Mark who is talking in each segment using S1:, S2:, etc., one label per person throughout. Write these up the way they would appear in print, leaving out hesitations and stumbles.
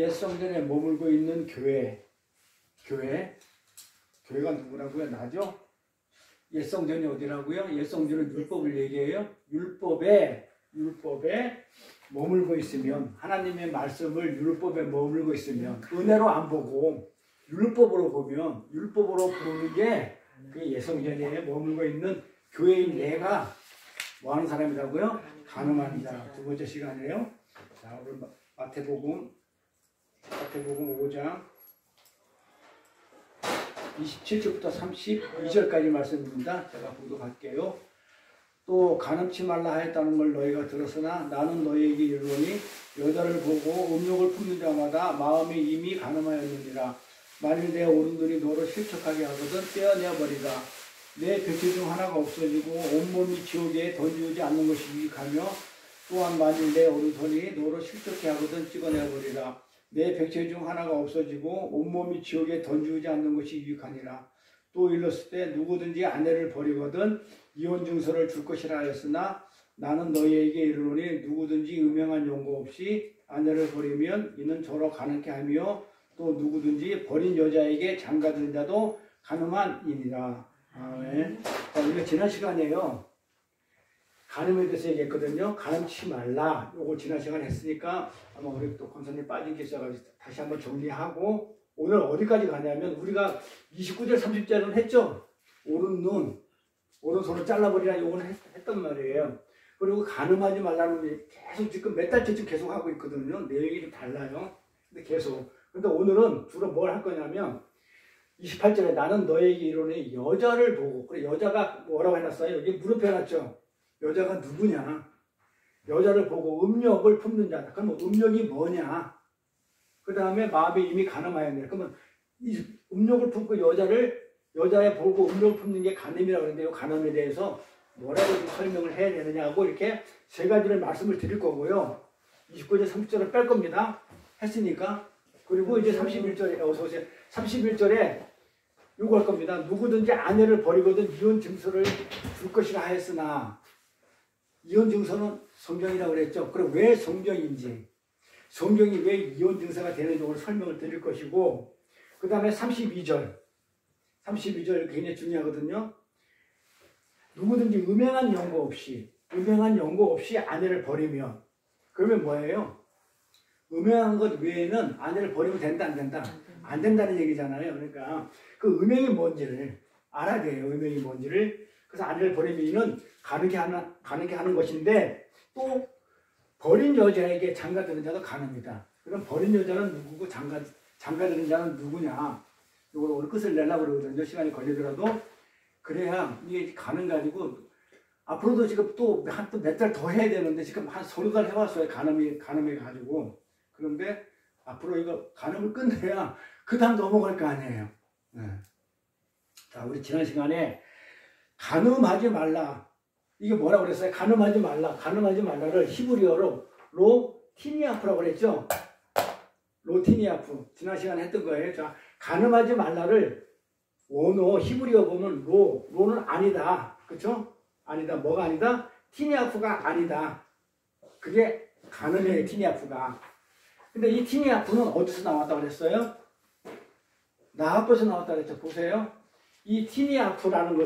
S1: 옛 성전에 머물고 있는 교회가 누구라고요? 나죠? 옛 성전이 어디라고요? 옛 성전은 율법을 얘기해요. 율법에 머물고 있으면, 하나님의 말씀을 율법에 머물고 있으면, 은혜로 안 보고 율법으로 보면, 율법으로 보는 게 그 옛 성전에 머물고 있는 교회인 내가 뭐 하는 사람이라고요? 가늠한 자. 두 번째 시간이에요. 자, 오늘 마태복음 5장 27절부터 32절까지 말씀입니다. 제가 봉독할게요. 또 간음치 말라 하였다는 걸 너희가 들었으나 나는 너희에게 이르노니 여자를 보고 음욕을 품는 자마다 마음이 이미 간음하였느니라. 만일 내 오른손이 너를 실족하게 하거든 떼어내어버리라. 내 백체 중 하나가 없어지고 온몸이 지옥에 던지지 않는 것이 유익하며 또한 만일 내 오른손이 너를 실족해 하거든 찍어내어버리라. 내 백체 중 하나가 없어지고 온몸이 지옥에 던지지 않는 것이 유익하니라. 또 일렀을 때 누구든지 아내를 버리거든 이혼 증서를 줄 것이라 하였으나 나는 너희에게 이르노니 누구든지 음행한 용거 없이 아내를 버리면 이는 저로 가난케 하며 또 누구든지 버린 여자에게 장가든 자도 간음한 이니라. 아멘. 자, 우리가 지난 시간에요. 간음에 대해서 얘기했거든요. 간음치 말라. 요거 지난 시간에 했으니까 아마 우리 또 권사님 빠진 게 있어가지고 다시 한번 정리하고 오늘 어디까지 가냐면 우리가 29절 30절은 했죠. 오른손을 잘라버리라 요거는 했단 말이에요. 그리고 간음하지 말라는 게 계속 지금 몇 달째쯤 계속 하고 있거든요. 내용이 좀 달라요. 근데 계속. 근데 오늘은 주로 뭘 할 거냐면 28절에 나는 너에게 이르노니 여자를 보고, 그래 여자가 뭐라고 해놨어요? 여기 물음표 해놨죠. 여자가 누구냐? 여자를 보고 음욕을 품는 자다. 그러면 음욕이 뭐냐? 그 다음에 마음이 이미 간음하였네. 그러면 이 음욕을 품고 여자에 보고 음욕을 품는 게 간음이라고 그러는데 이 간음에 대해서 뭐라고 설명을 해야 되느냐고 이렇게 세 가지를 말씀을 드릴 거고요. 29절 30절을 뺄 겁니다. 했으니까. 그리고 이제 31절에 어서오세요. 31절에 요거 할 겁니다. 누구든지 아내를 버리거든 이혼 증서를 줄 것이라 하였으나 이혼 증서는 성경이라고 그랬죠. 그럼 왜 성경인지 성경이 왜 이혼 증서가 되는지 오늘 설명을 드릴 것이고 그 다음에 32절 굉장히 중요하거든요. 누구든지 음행한 연고 없이 아내를 버리면 그러면 뭐예요? 음행한 것 외에는 아내를 버리면 된다 안 된다? 안 된다는 얘기잖아요. 그러니까 그 음행이 뭔지를 알아야 돼요. 음행이 뭔지를. 그래서 아내를 버리면 가능케 하는 것인데 또 버린 여자에게 장가드는 자도 가능합니다. 그럼 버린 여자는 누구고 장가드는 자는 누구냐? 이걸 오늘 끝을 내려고 그러거든요. 시간이 걸리더라도. 그래야 이게 가능 가지고 앞으로도 지금 또 몇 달 더 해야 되는데 지금 한 서너 달 해왔어요. 간음해 가지고. 그런데 앞으로 이거 간음을 끝내야 그 다음 넘어갈 거 아니에요. 네. 자, 우리 지난 시간에 간음하지 말라. 이게 뭐라고 그랬어요? 간음하지 말라를 히브리어로 로티니아프라고 그랬죠? 로티니아프. 지난 시간에 했던 거예요. 자, 간음하지 말라를 원어 히브리어 보면 로는 아니다. 그쵸? 아니다. 뭐가 아니다? 티니아프가 아니다. 그게 간음이에요. 티니아프가. 근데 이 티니아프는 어디서 나왔다고 그랬어요? 나합에서 나왔다고 그랬죠. 보세요. 이 티니아프라는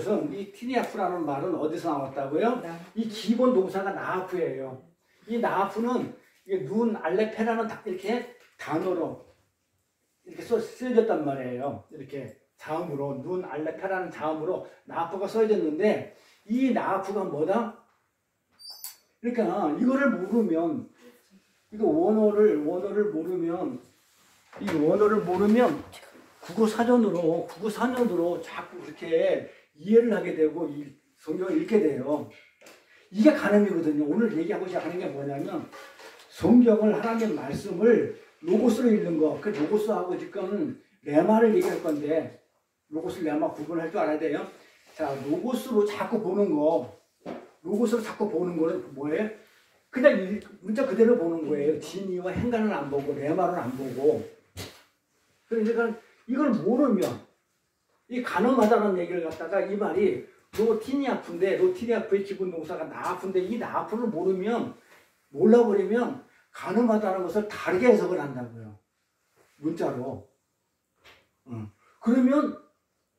S1: 말은 어디서 나왔다고요? 이 기본 동사가 나하프예요. 이 나하프는 눈, 알레페라는 이렇게 단어로 이렇게 쓰여졌단 말이에요. 이렇게 자음으로 눈, 알레페라는 자음으로 나하프가 써졌는데 이 나하프가 뭐다? 그러니까 이거를 모르면 이거 원어를 모르면 국어 사전으로 자꾸 그렇게 이해를 하게 되고 이 성경을 읽게 돼요. 이게 간음이거든요. 오늘 얘기하고자 하는 게 뭐냐면 성경을 하나님의 말씀을 로고스로 읽는 거. 그 로고스하고 지금 레마를 얘기할 건데 로고스 레마 구분할 줄 알아야 돼요. 자, 로고스로 자꾸 보는 거는 뭐예요? 그냥 문자 그대로 보는 거예요. 진의와 행간은 안 보고 레마는 안 보고. 그러니까 이걸 모르면 이 간음하다는 얘기를 갖다가 이 말이 로티니아프의 기본 동사가 나아프인데 이 나아프를 몰라버리면 간음하다는 것을 다르게 해석을 한다고요. 문자로. 그러면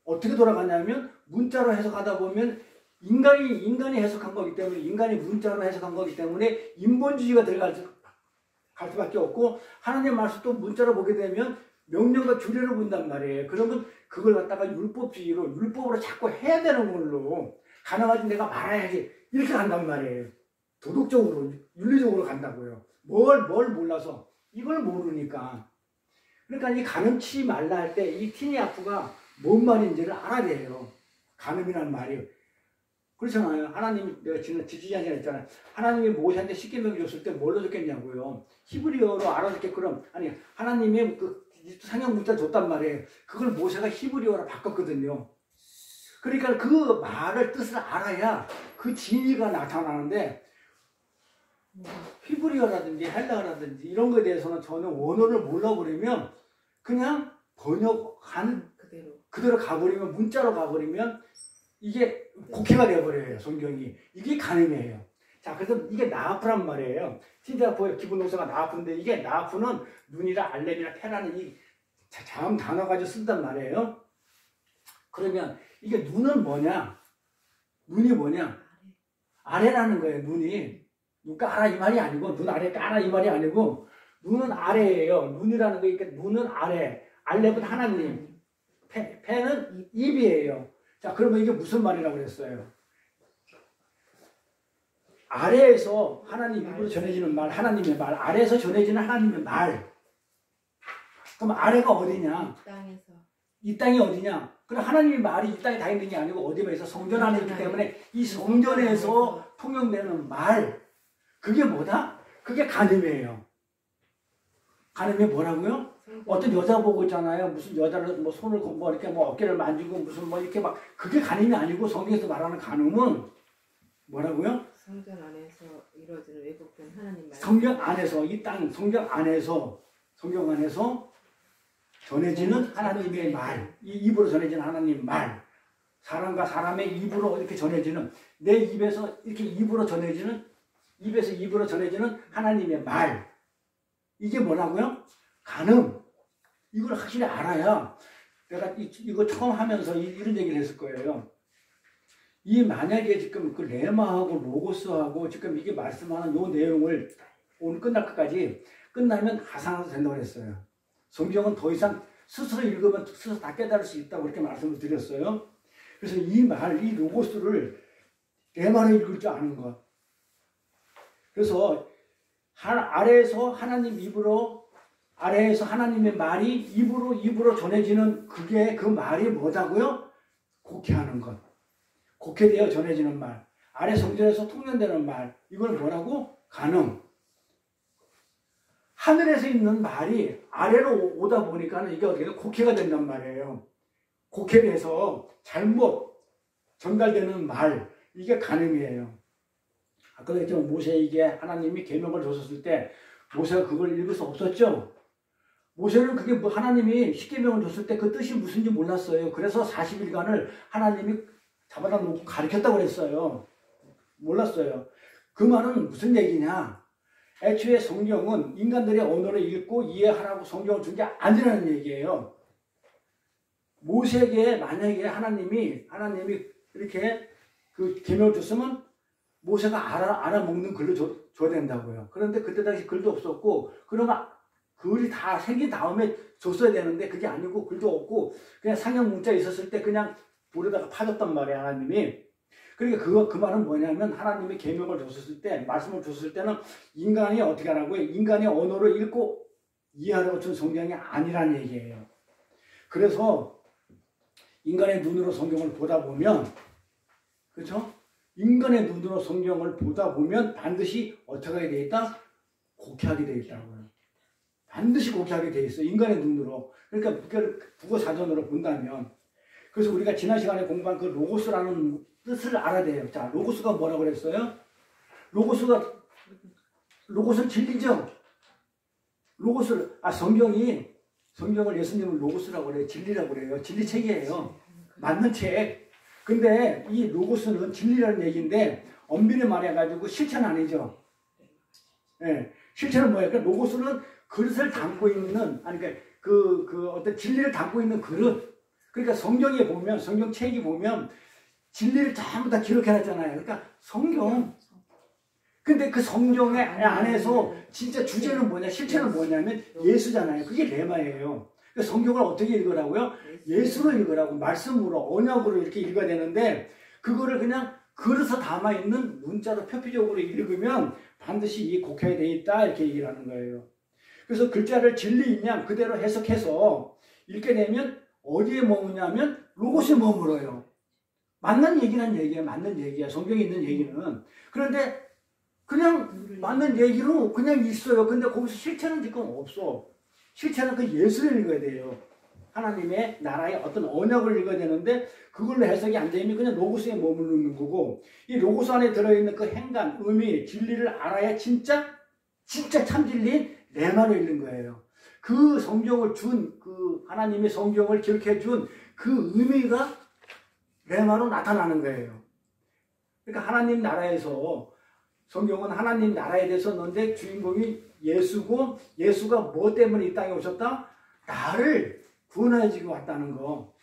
S1: 어떻게 돌아가냐면 문자로 해석하다 보면 인간이 해석한 거기 때문에 인간이 문자로 해석한 거기 때문에 인본주의가 들어갈 수밖에 없고 하나님의 말씀도 문자로 보게 되면 명령과 규례로 본단 말이에요. 그러면 그걸 갖다가 율법으로 자꾸 해야 되는 걸로 가능하지 내가 말아야지 이렇게 간단 말이에요. 도덕적으로 윤리적으로 간다고요. 뭘 몰라서 이걸 모르니까. 그러니까 이 간음치 말라 할 때 이 티니아프가 뭔 말인지를 알아야 돼요. 간음이라는 말이. 그렇잖아요. 하나님이 내가 지지하지 했잖아요. 하나님이 모세한테 십계명 줬을 때 뭘로 줬겠냐고요. 히브리어로 알아듣게끔 아니 하나님의 그 상형 문자 줬단 말이에요. 그걸 모세가 히브리어로 바꿨거든요. 그러니까 그 말을 뜻을 알아야 그 진리가 나타나는데 히브리어라든지 헬라어라든지 이런 거에 대해서는 저는 원어를 몰라버리면 그냥 번역한 그대로 가버리면 문자로 가버리면 이게 곡해가 되어버려요. 성경이. 이게 간음이에요. 자, 그래서 이게 나아프란 말이에요. 티니아프의 기본 동사가 나아프인데 이게 나아프는 눈이라 알렘이라 페라는 이 자음 단어 가지고 쓴단 말이에요. 그러면 이게 눈은 뭐냐? 눈이 뭐냐? 아래라는 거예요. 눈이. 눈 까라 이 말이 아니고 눈 아래 까라 이 말이 아니고 눈은 아래예요. 눈이라는 거 그러니까 눈은 아래. 알렘은 하나님. 페는 입이에요. 자, 그러면 이게 무슨 말이라고 그랬어요? 아래에서 하나님 입으로 전해지는 말, 하나님의 말, 아래에서 전해지는 하나님의 말. 그럼 아래가 어디냐? 이 땅이 어디냐? 그럼 하나님의 말이 이 땅에 다 있는 게 아니고 어디에 있어? 성전 안에 있기 때문에 이 성전에서 통용되는 말. 그게 뭐다? 그게 간음이에요. 간음이 뭐라고요? 어떤 여자 보고 있잖아요. 무슨 여자를 뭐 손을 뭐 이렇게 뭐 어깨를 만지고 무슨 뭐 이렇게 막 그게 간음이 아니고 성경에서 말하는 간음은 뭐라고요?
S2: 성전 안에서 이루어지는 왜곡된 하나님 말.
S1: 성경 안에서 이 땅 성경 안에서 전해지는 하나님의 말, 이 입으로 전해지는 하나님의 말, 사람과 사람의 입으로 이렇게 전해지는 내 입에서 이렇게 입으로 전해지는 하나님의 말. 이게 뭐라고요? 간음. 이걸 확실히 알아야 내가 이거 처음 하면서 이런 얘기를 했을 거예요. 이 만약에 지금 그 레마하고 로고스하고 지금 이게 말씀하는 요 내용을 오늘 끝날 것까지 끝나면 가상화도 된다고 했어요. 성경은 더 이상 스스로 읽으면 스스로 다 깨달을 수 있다고 그렇게 말씀을 드렸어요. 그래서 이 로고스를 레마로 읽을 줄 아는 것. 그래서 아래에서 하나님 입으로 아래에서 하나님의 말이 입으로 전해지는 그게 그 말이 뭐다고요? 곡해하는 것. 곡해되어 전해지는 말. 아래 성전에서 통연되는 말. 이걸 뭐라고? 간음. 하늘에서 있는 말이 아래로 오다 보니까 이게 어떻게 돼요? 곡해가 된단 말이에요. 곡해돼서 잘못 전달되는 말. 이게 간음이에요. 아까 했지만 모세에게 하나님이 계명을 줬었을 때 모세가 그걸 읽을 수 없었죠. 모세는 그게 뭐 하나님이 십계명을 줬을 때 그 뜻이 무슨지 몰랐어요. 그래서 40일간을 하나님이 잡아다 놓고 가르쳤다고 그랬어요. 몰랐어요. 그 말은 무슨 얘기냐? 애초에 성경은 인간들의 언어를 읽고 이해하라고 성경을 준 게 아니라는 얘기예요. 모세에게 만약에 하나님이 이렇게 그 계명을 줬으면 모세가 알아먹는 글로 줘야 된다고요. 그런데 그때 당시 글도 없었고 그러면 글이 다 생긴 다음에 줬어야 되는데 그게 아니고 글도 없고 그냥 상형 문자 있었을 때 그냥 볼에다가 파줬단 말이에요. 하나님이. 그러니까 그 말은 뭐냐면 하나님이 계명을 줬을 때 말씀을 줬을 때는 인간이 어떻게 하라고요? 인간의 언어를 읽고 이해하라고 준 성경이 아니라는 얘기예요. 그래서 인간의 눈으로 성경을 보다 보면 그렇죠? 인간의 눈으로 성경을 보다 보면 반드시 어떻게 하게 되어 있다? 곡해하게 되어 있다고요. 반드시 곡해하게 되어 있어요. 인간의 눈으로. 그러니까 국어 사전으로 본다면. 그래서 우리가 지난 시간에 공부한 그 로고스라는 뜻을 알아야 돼요. 자, 로고스가 뭐라고 그랬어요? 로고스는 진리죠. 성경을 예수님은 로고스라고 그래요. 진리라고 그래요. 진리책이에요. 맞는 책. 근데 이 로고스는 진리라는 얘기인데 엄밀히 말해가지고 실체는 아니죠. 예, 실체는 뭐예요? 그러니까 로고스는 그릇을 담고 있는, 아니, 그러니까 어떤 진리를 담고 있는 그릇. 그러니까 성경에 보면, 성경책이 보면 진리를 전부 다 기록해놨잖아요. 그러니까 성경. 근데 그 성경의 안에서 진짜 주제는 뭐냐, 실체는 뭐냐면 예수잖아요. 그게 레마예요. 그러니까 성경을 어떻게 읽으라고요? 예수로 읽으라고, 말씀으로, 언약으로 이렇게 읽어야 되는데, 그거를 그냥 그릇에 담아있는 문자로 표피적으로 읽으면 반드시 이 곡해야 돼 있다, 이렇게 얘기를 하는 거예요. 그래서 글자를 진리인양 그대로 해석해서 읽게 되면 어디에 머무냐면 로고스에 머물어요. 맞는 얘기는 얘기야, 맞는 얘기야. 성경에 있는 얘기는. 그런데 그냥 맞는 얘기로 그냥 있어요. 근데 거기서 실체는 지금 없어. 실체는 그 예수를 읽어야 돼요. 하나님의 나라의 어떤 언약을 읽어야 되는데 그걸로 해석이 안 되면 그냥 로고스에 머무르는 거고, 이 로고스 안에 들어있는 그 행간, 의미, 진리를 알아야 진짜 참 진리인 레마로 읽는 거예요. 그 성경을 준, 그 하나님의 성경을 기록해 준 그 의미가 레마로 나타나는 거예요. 그러니까 하나님 나라에서, 성경은 하나님 나라에 대해서 썼는데 주인공이 예수고, 예수가 뭐 때문에 이 땅에 오셨다? 나를 구원해 주고 왔다는 거.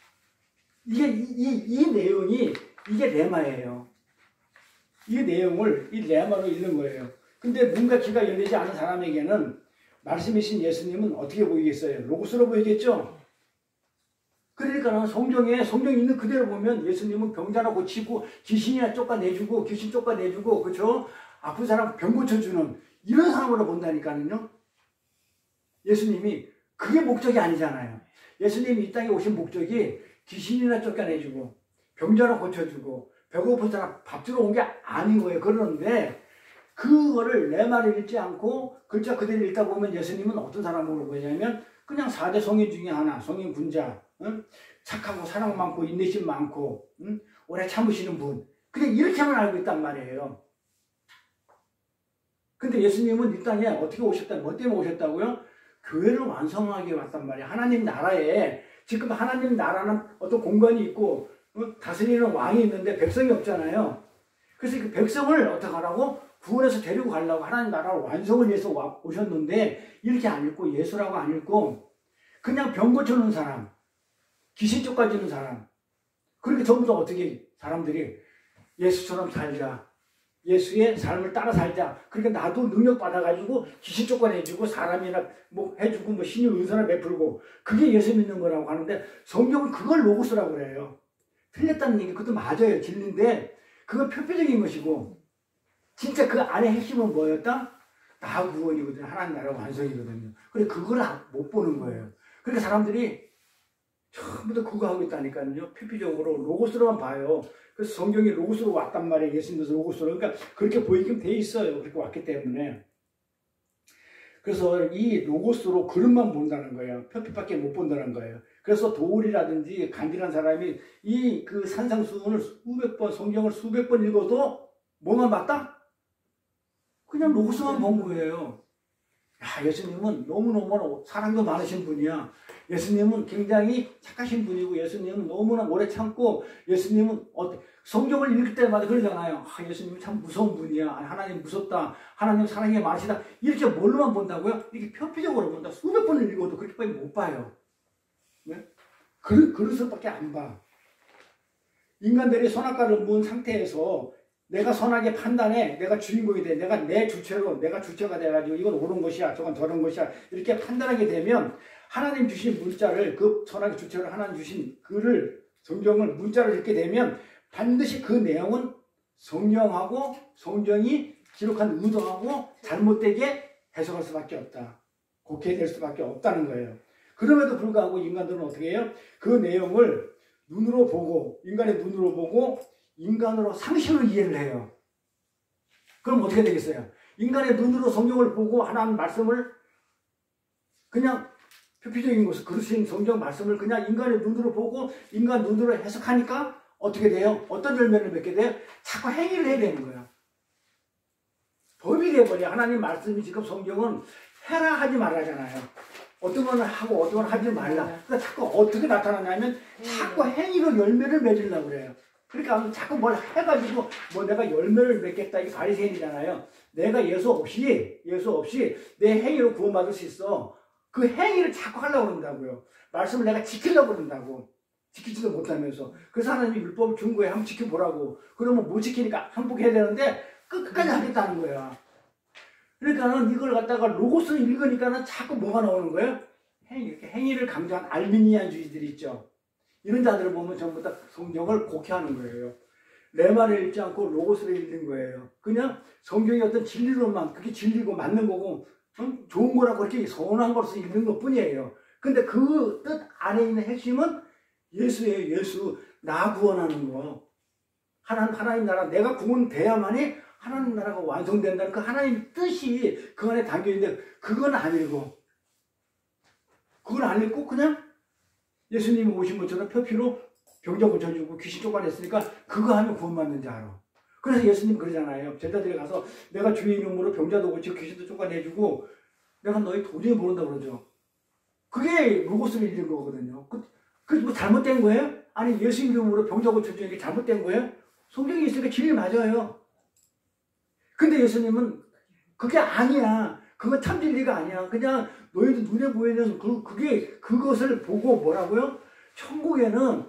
S1: 이 내용이, 이게 레마예요. 이 내용을 이 레마로 읽는 거예요. 근데 뭔가 귀가 열리지 않은 사람에게는 말씀이신 예수님은 어떻게 보이겠어요? 로고스로 보이겠죠? 그러니까 성경에 있는 그대로 보면 예수님은 병자나 고치고 귀신이나 쫓아내주고, 귀신 쫓아내주고, 그렇죠? 아픈 사람 병 고쳐주는 이런 사람으로 본다니까요. 예수님이 그게 목적이 아니잖아요. 예수님이 이 땅에 오신 목적이 귀신이나 쫓아내주고 병자나 고쳐주고 배고픈 사람 밥 주러 온 게 아닌 거예요. 그러는데 그거를 레마를 읽지 않고 글자 그대로 읽다 보면 예수님은 어떤 사람으로 보이냐면 그냥 4대 성인 중에 하나, 성인 군자, 응? 착하고 사랑 많고 인내심 많고, 응? 오래 참으시는 분, 그냥 이렇게만 알고 있단 말이에요. 근데 예수님은 이 땅에 어떻게 오셨다, 뭐 때문에 오셨다고요? 교회를 완성하게 왔단 말이에요. 하나님 나라에, 지금 하나님 나라는 어떤 공간이 있고 다스리는 왕이 있는데 백성이 없잖아요. 그래서 그 백성을 어떻게 하라고? 구원해서 데리고 가려고 하나님 나라 완성을 위해서 오셨는데 이렇게 안 읽고, 예수라고 안 읽고 그냥 병 고쳐놓은 사람, 귀신 쫓아주는 사람, 그렇게 전부 다 어떻게 사람들이 예수처럼 살자, 예수의 삶을 따라 살자, 그러니까 나도 능력 받아가지고 귀신 쫓아내주고 사람이나 뭐 해주고 뭐 신이 은사를 베풀고, 그게 예수 믿는 거라고 하는데 성경은 그걸 로고스라고 그래요. 틀렸다는 얘기, 그것도 맞아요. 진리인데 그건 표피적인 것이고 진짜 그 안에 핵심은 뭐였다? 나 구원이거든요. 하나님 나라 완성이거든요. 근데 그걸 못 보는 거예요. 그러니까 사람들이 처음부터 그거 하고 있다니까요. 표피적으로 로고스로만 봐요. 그래서 성경이 로고스로 왔단 말이에요. 예수님도 로고스로. 그러니까 그렇게 보이긴 돼 있어요. 그렇게 왔기 때문에. 그래서 이 로고스로 그릇만 본다는 거예요. 표피밖에 못 본다는 거예요. 그래서 도울이라든지 간디란 사람이 이 그 산상수훈을 수백 번, 성경을 수백 번 읽어도 뭐만 봤다? 그냥 로고스만 본 거예요. 야, 예수님은 너무너무 사랑도 많으신 분이야. 예수님은 굉장히 착하신 분이고, 예수님은 너무나 오래 참고, 예수님은 성경을 읽을 때마다 그러잖아요. 아, 예수님은 참 무서운 분이야. 아, 하나님 무섭다. 하나님 사랑이 많으시다. 이렇게 뭘로만 본다고요? 이렇게 표피적으로 본다. 수백 번을 읽어도 그렇게 빨리 못 봐요. 네? 그릇밖에 안 봐. 인간들이 선악과를 문 상태에서 내가 선하게 판단해, 내가 주인공이 돼, 내가 내 주체로, 내가 주체가 돼가지고 이건 옳은 것이야, 저건 더러운 것이야, 이렇게 판단하게 되면 하나님 주신 문자를, 그 선하게 주체로 하나님 주신 글을, 성경을, 문자를 읽게 되면 반드시 그 내용은 성령하고 성경이 기록한 의도하고 잘못되게 해석할 수밖에 없다. 곡해될 수밖에 없다는 거예요. 그럼에도 불구하고 인간들은 어떻게 해요? 그 내용을 눈으로 보고, 인간의 눈으로 보고 인간으로 상식으로 이해를 해요. 그럼 어떻게 되겠어요? 인간의 눈으로 성경을 보고 하나님 말씀을 그냥 표피적인 것을, 그릇인 성경 말씀을 그냥 인간의 눈으로 보고 인간 눈으로 해석하니까 어떻게 돼요? 어떤 열매를 맺게 돼요? 자꾸 행위를 해야 되는 거야. 법이 돼버려. 하나님 말씀이 지금 성경은 해라 하지 말라잖아요. 어떤 거는 하고 어떤 건 하지 말라. 그러니까 자꾸 어떻게 나타나냐면 자꾸 행위로 열매를 맺으려고 그래요. 그러니까 자꾸 뭘 해가지고 뭐 내가 열매를 맺겠다, 이게 바리새인이잖아요. 내가 예수 없이 내 행위로 구원받을 수 있어. 그 행위를 자꾸 하려고 그런다고요. 말씀을 내가 지키려고 그런다고. 지키지도 못하면서. 그래서 하나님이 율법을 준 거예요. 한번 지켜보라고. 그러면 못 지키니까 항복해야 되는데 끝까지 하겠다는 거야. 그러니까는 이걸 갖다가 로고스를 읽으니까는 자꾸 뭐가 나오는 거예요? 행위를 강조한 알미니안주의들이 있죠. 이런 자들을 보면 전부 다 성경을 곡해하는 거예요. 내 말을 읽지 않고 로고스를 읽는 거예요. 그냥 성경의 어떤 진리로만, 그게 진리고 맞는 거고 좋은 거라고 그렇게 선한 것으로 읽는 것 뿐이에요. 근데 그 뜻 안에 있는 핵심은 예수예요. 예수. 나 구원하는 거. 하나님 나라, 내가 구원돼야만이 하나님 나라가 완성된다는 그 하나님 뜻이 그 안에 담겨있는데 그건 안 읽어. 그걸 안 읽고 그냥 예수님이 오신 것처럼 표피로 병자 고쳐주고 귀신 쫓아냈으니까 그거 하면 구원받는 줄 알아. 그래서 예수님 그러잖아요. 제자들이 가서 내가 주의 이름으로 병자도 고치고 귀신도 쫓아내주고 내가 너희 도저히 모른다 그러죠. 그게 로고스를 읽는 거거든요. 그 뭐 잘못된 거예요? 아니 예수 이름으로 병자 고쳐주는 게 잘못된 거예요? 성경에 있으니까 진리 맞아요. 근데 예수님은 그게 아니야. 그건 참 진리가 아니야. 그냥 너희들 눈에 보이는 그것을 보고 뭐라고요? 천국에는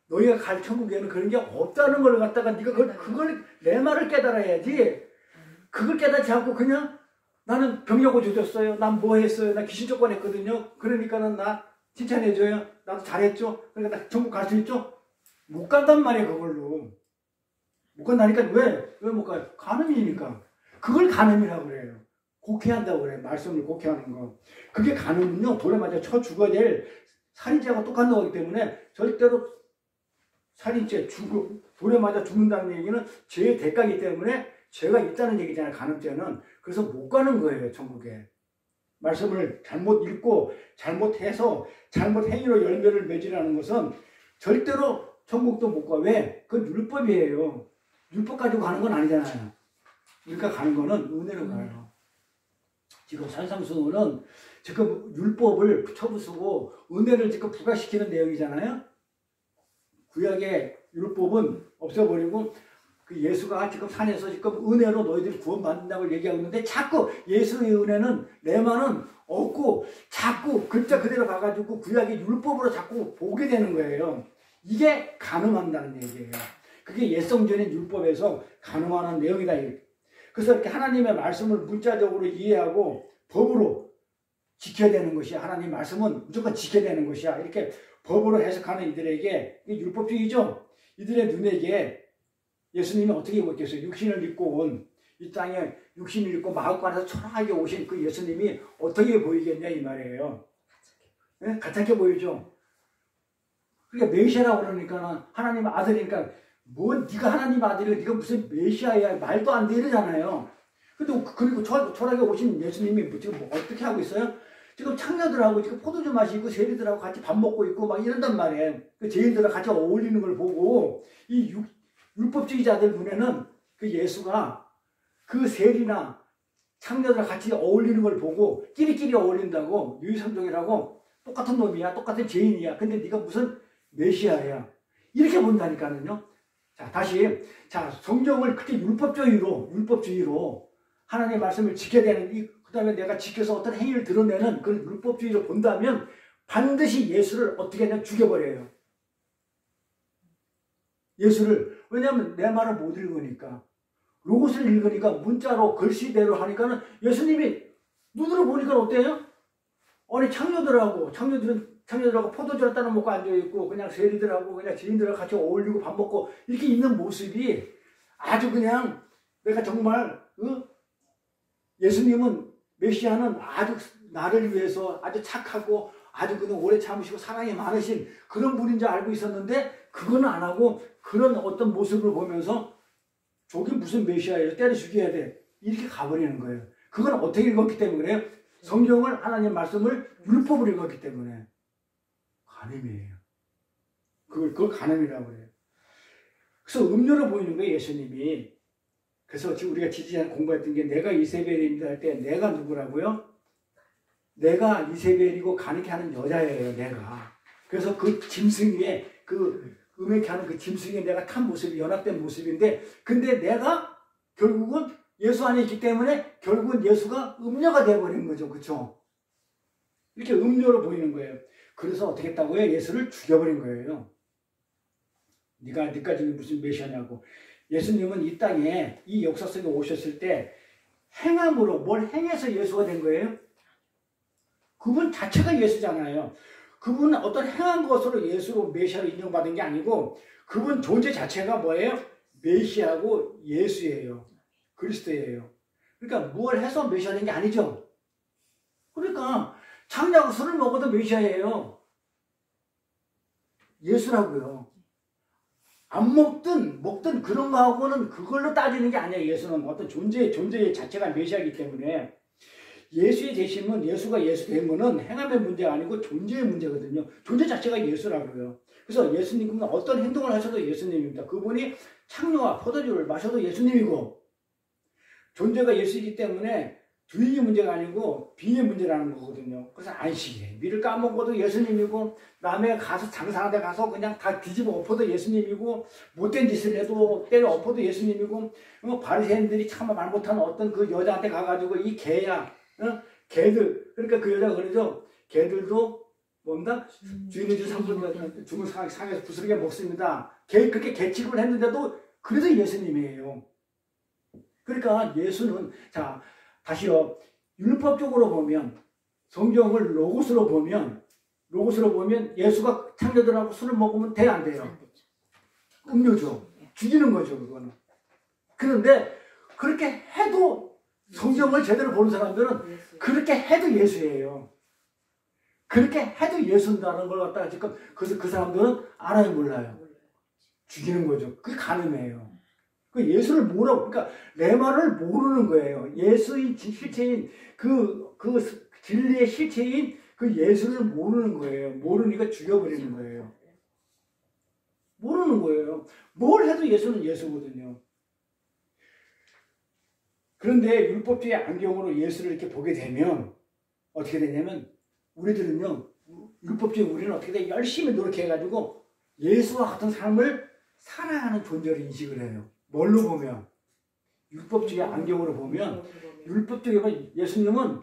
S1: 너희가 갈 천국에는 그런 게 없다는 걸 갖다가 네가 그걸 내 말을 깨달아야지. 그걸 깨닫지 않고 그냥 나는 병력 고쳐줬어요. 난 뭐 했어요. 나 귀신 쫓아냈거든요. 그러니까는 나 칭찬해줘요. 나도 잘했죠. 그러니까 나 천국 갈 수 있죠? 못 간단 말이야 그걸로. 못 간다니까 왜 못 가요? 간음이니까. 그걸 간음이라고 그래요. 곡해한다고 그래요. 말씀을 곡해하는 거. 그게 간음은요. 돌에 맞아 쳐 죽어야 될 살인죄하고 똑같은 거기 때문에 절대로 살인죄, 돌에 맞아 죽는다는 얘기는 죄의 대가이기 때문에 죄가 있다는 얘기잖아요. 간음죄는. 그래서 못 가는 거예요. 천국에. 말씀을 잘못 읽고 잘못해서 잘못 행위로 열매를 맺으라는 것은 절대로 천국도 못 가. 왜? 그건 율법이에요. 율법 가지고 가는 건 아니잖아요. 그러니까 가는 거는 은혜로 가요. 지금 산상수훈은 지금 율법을 쳐부수고 은혜를 지금 부과시키는 내용이잖아요. 구약의 율법은 없애버리고 그 예수가 지금 산에서 지금 은혜로 너희들이 구원받는다고 얘기하고 있는데 자꾸 예수의 은혜는 내만은 없고 자꾸 글자 그대로 가가지고 구약의 율법으로 자꾸 보게 되는 거예요. 이게 간음한다는 얘기예요. 그게 옛성전의 율법에서 간음하는 내용이다. 그래서 이렇게 하나님의 말씀을 문자적으로 이해하고 법으로 지켜야 되는 것이야. 하나님 말씀은 무조건 지켜야 되는 것이야. 이렇게 법으로 해석하는 이들에게 이게 율법주의죠. 이들의 눈에게 예수님이 어떻게 보겠어요? 육신을 입고 온 이 땅에 육신을 입고 마음관에서 초라하게 오신 그 예수님이 어떻게 보이겠냐 이 말이에요. 네? 가짜게 보이죠. 그러니까 메시아라고 그러니까 하나님 아들이니까 뭐 네가 하나님 아들이고 네가 무슨 메시아야 말도 안 돼 이러잖아요. 근데 그리고 초라하게 오신 예수님이 지금 뭐 어떻게 하고 있어요? 지금 창녀들하고 지금 포도주 마시고 세리들하고 같이 밥 먹고 있고 막 이런단 말이에요. 그 죄인들하고 같이 어울리는 걸 보고 이 율법주의자들 눈에는 그 예수가 그 세리나 창녀들하고 같이 어울리는 걸 보고 끼리끼리 어울린다고 유이삼종이라고 똑같은 놈이야. 똑같은 죄인이야. 근데 네가 무슨 메시아야. 이렇게 본다니까요. 자, 다시. 자, 성경을 그렇게 율법주의로 하나님의 말씀을 지켜야 되는 그 다음에 내가 지켜서 어떤 행위를 드러내는 그런 율법주의로 본다면 반드시 예수를 어떻게 하냐면 죽여버려요. 예수를. 왜냐하면 내 말을 못 읽으니까. 로고스를 읽으니까 문자로 글씨대로 하니까는 예수님이 눈으로 보니까 어때요? 아니 창녀들하고 포도주를 따라 먹고 앉아있고 그냥 세리들하고 그냥 지인들하고 같이 어울리고 밥 먹고 이렇게 있는 모습이 아주 그냥 내가 정말 예수님은 메시아는 아주 나를 위해서 아주 착하고 아주 그냥 오래 참으시고 사랑이 많으신 그런 분인 줄 알고 있었는데 그거는 안 하고 그런 어떤 모습을 보면서 저게 무슨 메시아예요? 때려 죽여야 돼. 이렇게 가버리는 거예요. 그건 어떻게 읽었기 때문에 그래요? 성경을 하나님 말씀을 율법을 읽었기 때문에 간음이에요. 그걸 간음이라고 그래요. 그래서 음료로 보이는 거예요. 예수님이. 그래서 지금 우리가 지지난 공부했던 게 내가 이세벨입니다 할 때 내가 누구라고요? 내가 이세벨이고 가능케 하는 여자예요. 내가. 그래서 그 짐승 위에 음행케 하는 그 짐승에 내가 탄 모습이 연합된 모습인데 근데 내가 결국은 예수 안에 있기 때문에 결국은 예수가 음녀가 되어버린 거죠. 그렇죠? 이렇게 음료로 보이는 거예요. 그래서 어떻게 했다고요? 예수를 죽여버린 거예요. 네가 지금 무슨 메시아냐고. 예수님은 이 땅에 이 역사 속에 오셨을 때 행함으로 뭘 행해서 예수가 된 거예요? 그분 자체가 예수잖아요. 그분은 어떤 행한 것으로 예수로 메시아로 인정받은 게 아니고 그분 존재 자체가 뭐예요? 메시아고 예수예요. 그리스도예요. 그러니까 뭘 해서 메시아 된 게 아니죠. 그러니까 장자고 술을 먹어도 메시아예요. 예수라고요. 안 먹든 그런 거하고는 그걸로 따지는 게 아니에요. 예수는 어떤 존재 자체가 메시아이기 때문에 예수의 되심은 예수가 예수 되면은 행함의 문제가 아니고 존재의 문제거든요. 존재 자체가 예수라고요. 그래서 예수님은 어떤 행동을 하셔도 예수님입니다. 그분이 창녀와 포도주를 마셔도 예수님이고 존재가 예수이기 때문에 주인이 문제가 아니고 빈의 문제라는 거거든요. 그래서 안식일, 밀을 까먹어도 예수님이고 남의 가서 장사하는 데 가서 그냥 다 뒤집어 엎어도 예수님이고 못된 짓을 해도 때려 엎어도 예수님이고 바리새인들이 참 말 못하는 어떤 그 여자한테 가가지고 이 개야, 개들, 그러니까 그 여자가 그러죠. 개들도 뭡니다? 주인의 주 상분 죽은 상에서 부스러기 먹습니다. 그렇게 개취급을 했는데도 그래도 예수님이에요. 그러니까 예수는 자 다시요. 율법적으로 보면 성경을 로고스로 보면 예수가 창녀들하고 술을 먹으면 돼 안 돼요? 음료죠. 죽이는 거죠 그거는. 그런데 그렇게 해도 성경을 제대로 보는 사람들은 그렇게 해도 예수예요. 그렇게 해도 예수인다는 걸 갖다가 지금 그래서 그 사람들은 알아요 몰라요? 죽이는 거죠. 그게 간음이에요. 그 예수를 모르고, 그러니까 내 말을 모르는 거예요. 예수의 실체인 그 진리의 실체인 그 예수를 모르는 거예요. 모르니까 죽여버리는 거예요. 모르는 거예요. 뭘 해도 예수는 예수거든요. 그런데 율법주의 안경으로 예수를 이렇게 보게 되면 어떻게 되냐면 우리들은요, 율법주의 우리는 어떻게 돼? 열심히 노력해가지고 예수와 같은 삶을 살아가는 존재로 인식을 해요. 뭘로 보면? 율법주의 안경으로 보면 율법주의 예수님은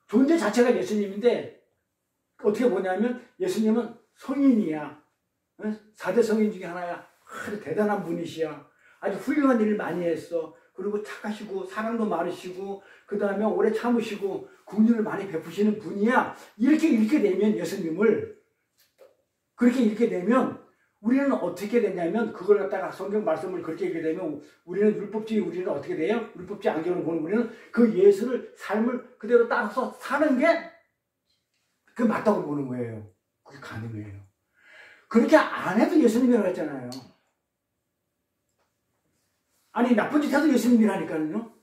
S1: 존재 자체가 예수님인데 어떻게 보냐면 예수님은 성인이야. 4대 성인 중에 하나야. 아주 대단한 분이시야. 아주 훌륭한 일을 많이 했어. 그리고 착하시고 사랑도 많으시고 그 다음에 오래 참으시고 긍휼을 많이 베푸시는 분이야. 이렇게 읽게 되면 예수님을 그렇게 읽게 되면 우리는 어떻게 되냐면 그걸 갖다가 성경 말씀을 그렇게 읽게 되면 우리는 율법주의 우리는 어떻게 돼요? 율법주의 안경으로 보는 우리는 그 예수를 삶을 그대로 따라서 사는 게 그 맞다고 보는 거예요. 그게 가능해요. 그렇게 안 해도 예수님이라고 했잖아요. 아니 나쁜 짓 해도 예수님이라니까요.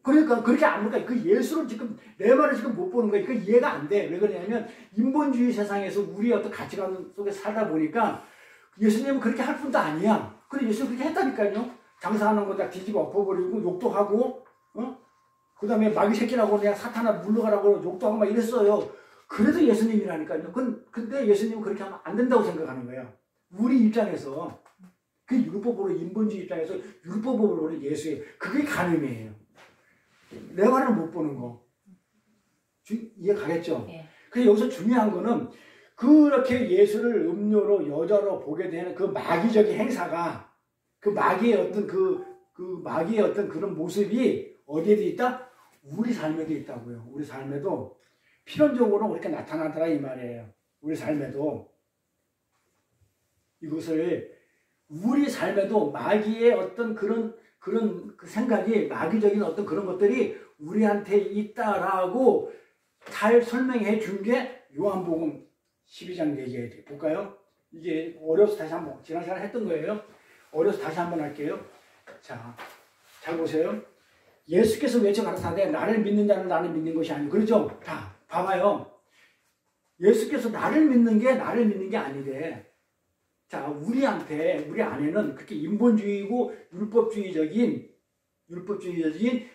S1: 그러니까 그렇게 안 보니까 그 예수를 지금 내 말을 지금 못 보는 거예요. 그 이해가 안 돼. 왜 그러냐면 인본주의 세상에서 우리 어떤 가치관 속에 살다 보니까 예수님은 그렇게 할 뿐도 아니야. 근데 예수는 그렇게 했다니까요. 장사하는 거 다 뒤집어 엎어버리고 욕도 하고, 그 다음에 마귀 새끼라고 그냥 사탄아 물러가라고 욕도 하고 막 이랬어요. 그래도 예수님이라니까요. 근데 예수님은 그렇게 하면 안 된다고 생각하는 거야. 우리 입장에서 그 율법으로 인본주의 입장에서 율법으로 보는 예수예요. 그게 간음이에요. 내 말을 못 보는 거. 이해 가겠죠? 네. 그래서 여기서 중요한 거는 그렇게 예수를 음료로 여자로 보게 되는 그 마귀적인 행사가 그 마귀의 어떤 마귀의 어떤 그런 모습이 어디에도 있다? 우리 삶에도 있다고요. 우리 삶에도 필연적으로 그렇게 나타나더라 이 말이에요. 우리 삶에도 이것을 우리 삶에도 마귀의 어떤 그런 그 생각이 마귀적인 어떤 그런 것들이 우리한테 있다라고 잘 설명해 준 게 요한복음 12장 얘기해 볼까요? 이게 어려서 다시 한번 지난 시간에 했던 거예요. 어려서 다시 한번 할게요. 자, 잘 보세요. 예수께서 외쳐 가라사대 나를 믿는 자는 나를 믿는 것이 아니고 그렇죠? 자, 봐봐요. 예수께서 나를 믿는 게 아니래. 자, 우리 안에는 그렇게 인본주의고 율법주의적인